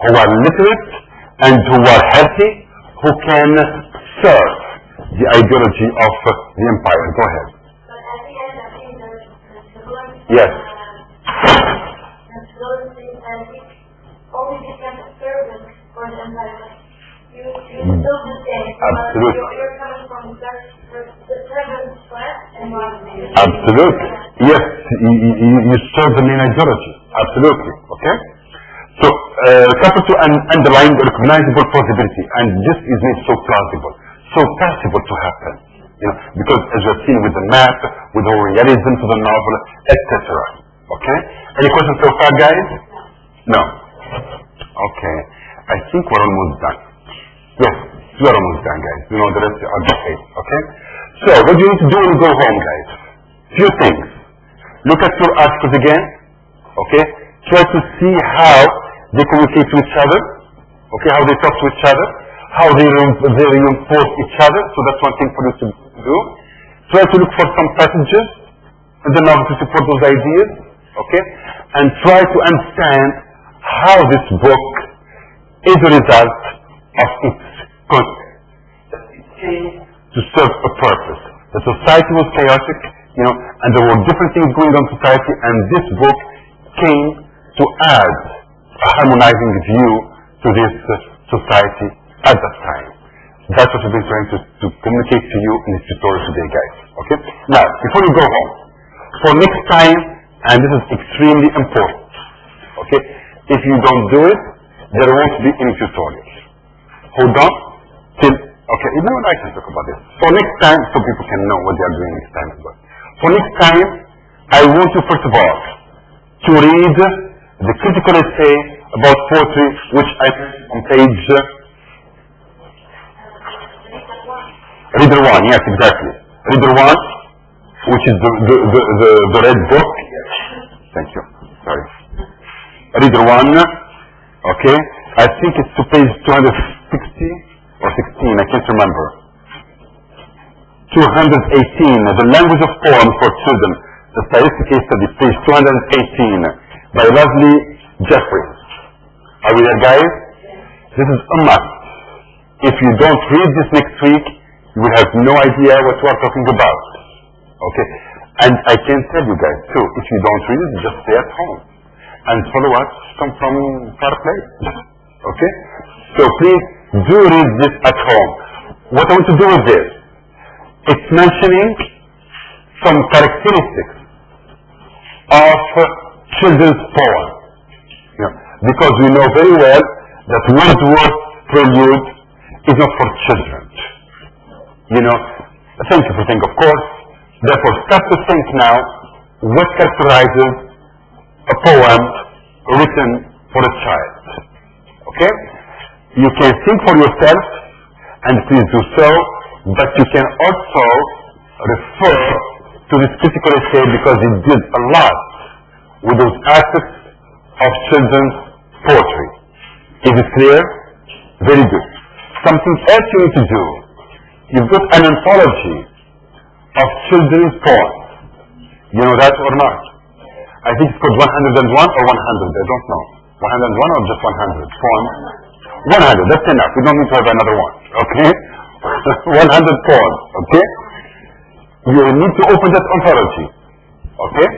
who are literate, and who are healthy, who can serve the ideology of the empire. Go ahead. But at the end, I think the Lord Yes. and those things, and we only become a servant for the empire. You still the same. Absolutely. You're coming from the servant class and Absolutely. Yes, you serve the main ideology. Absolutely. Okay? So, chapter 2, underlying recognizable possibility, and this is made so plausible, so possible to happen. Because as you have seen with the map, with the realism to the novel, etc. Okay? Any questions so far, guys? No. Okay. I think we're almost done. Yes, we're almost done, guys. The rest are the same. Okay? So, what do you need to do when you go home, guys? Few things. Look at your articles again. Okay? Try to see how they communicate to each other. Okay? How they talk to each other. How they reinforce each other. So that's one thing for you to do. Try to look for some passages in the novel to support those ideas. Okay? And try to understand how this book is a result of its content. It came to serve a purpose. The society was chaotic, and there were different things going on in society, and this book came to add a harmonizing view to this society at that time. That's what we've been trying to communicate to you in this tutorial today, guys. Okay? Now, before you go home, for next time, and this is extremely important, okay? If you don't do it, there won't be any tutorials. Hold on till, okay, even when I can talk about this. For next time, so people can know what they are doing next time as well. For next time, I want you first of all to read the critical essay about poetry, which I put on page Reader 1, yes, exactly. Reader 1, which is the red book. Thank you. Sorry. Reader 1, okay. I think it's to page 260 or 16, I can't remember. 218, The Language of Poems for Children, the Stylistic Case Study, page 218, by Leslie Jeffries. Are we there, guys? This is a must. If you don't read this next week, you will have no idea what we are talking about. Okay? And I can tell you guys too, if you don't read it, just stay at home and follow us from far place. Okay? So please do read this at home. What I want to do with this, it's mentioning some characteristics of children's poems. Because we know very well that Wordsworth's prelude is not for children. Think of everything, of course. Therefore, start to think now what characterizes a poem written for a child. Okay? You can think for yourself, and please do so, but you can also refer to this critical essay because it did a lot with those aspects of children's poetry. Is it clear? Very good. Something else you need to do. You've got an anthology of children's poems. You know that or not? I think it's called 101 or 100, I don't know. 101 or just 100 poems? 100, that's enough. We don't need to have another one, okay? 100 poems, okay? You need to open that anthology, okay?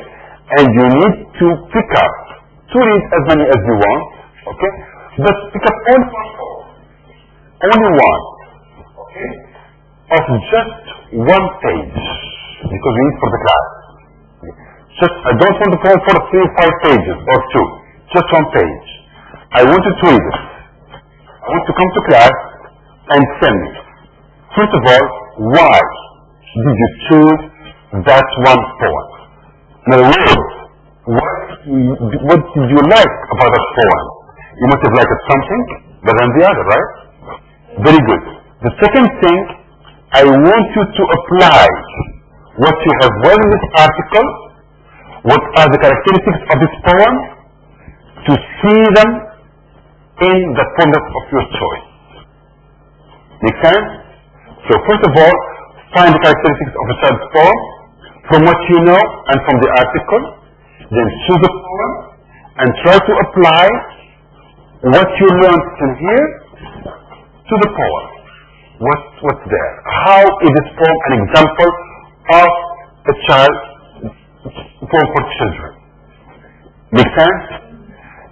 And you need to pick up, to read as many as you want, okay? But pick up only one poem, only one, okay? Of just one page, because we need for the class. I don't want the poem for 3 or 5 pages or 2, just one page. I want you to read it. I want to come to class and tell me, first of all, why did you choose that one poem? In other words, what did you like about that poem? You must have liked something better than the other, right? Very good. The second thing, I want you to apply what you have read in this article, what are the characteristics of this poem, to see them in the format of your choice. Make sense? So first of all, find the characteristics of a child's poem from what you know and from the article, then choose a poem and try to apply what you learned in here to the poem. What's there? How is this poem an example of a child's poem for children? Make sense?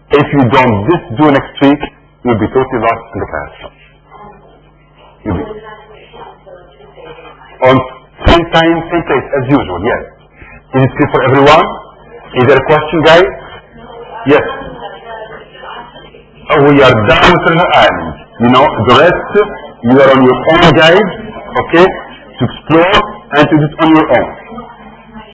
If you don't do next week, you'll be totally lost in the classroom. On same time, same place as usual, yes. Is it clear for everyone? Is there a question, guys? Yes. Oh, we are done with the island. You know, the rest, you are on your own, guys, okay, to explore and to do it on your own.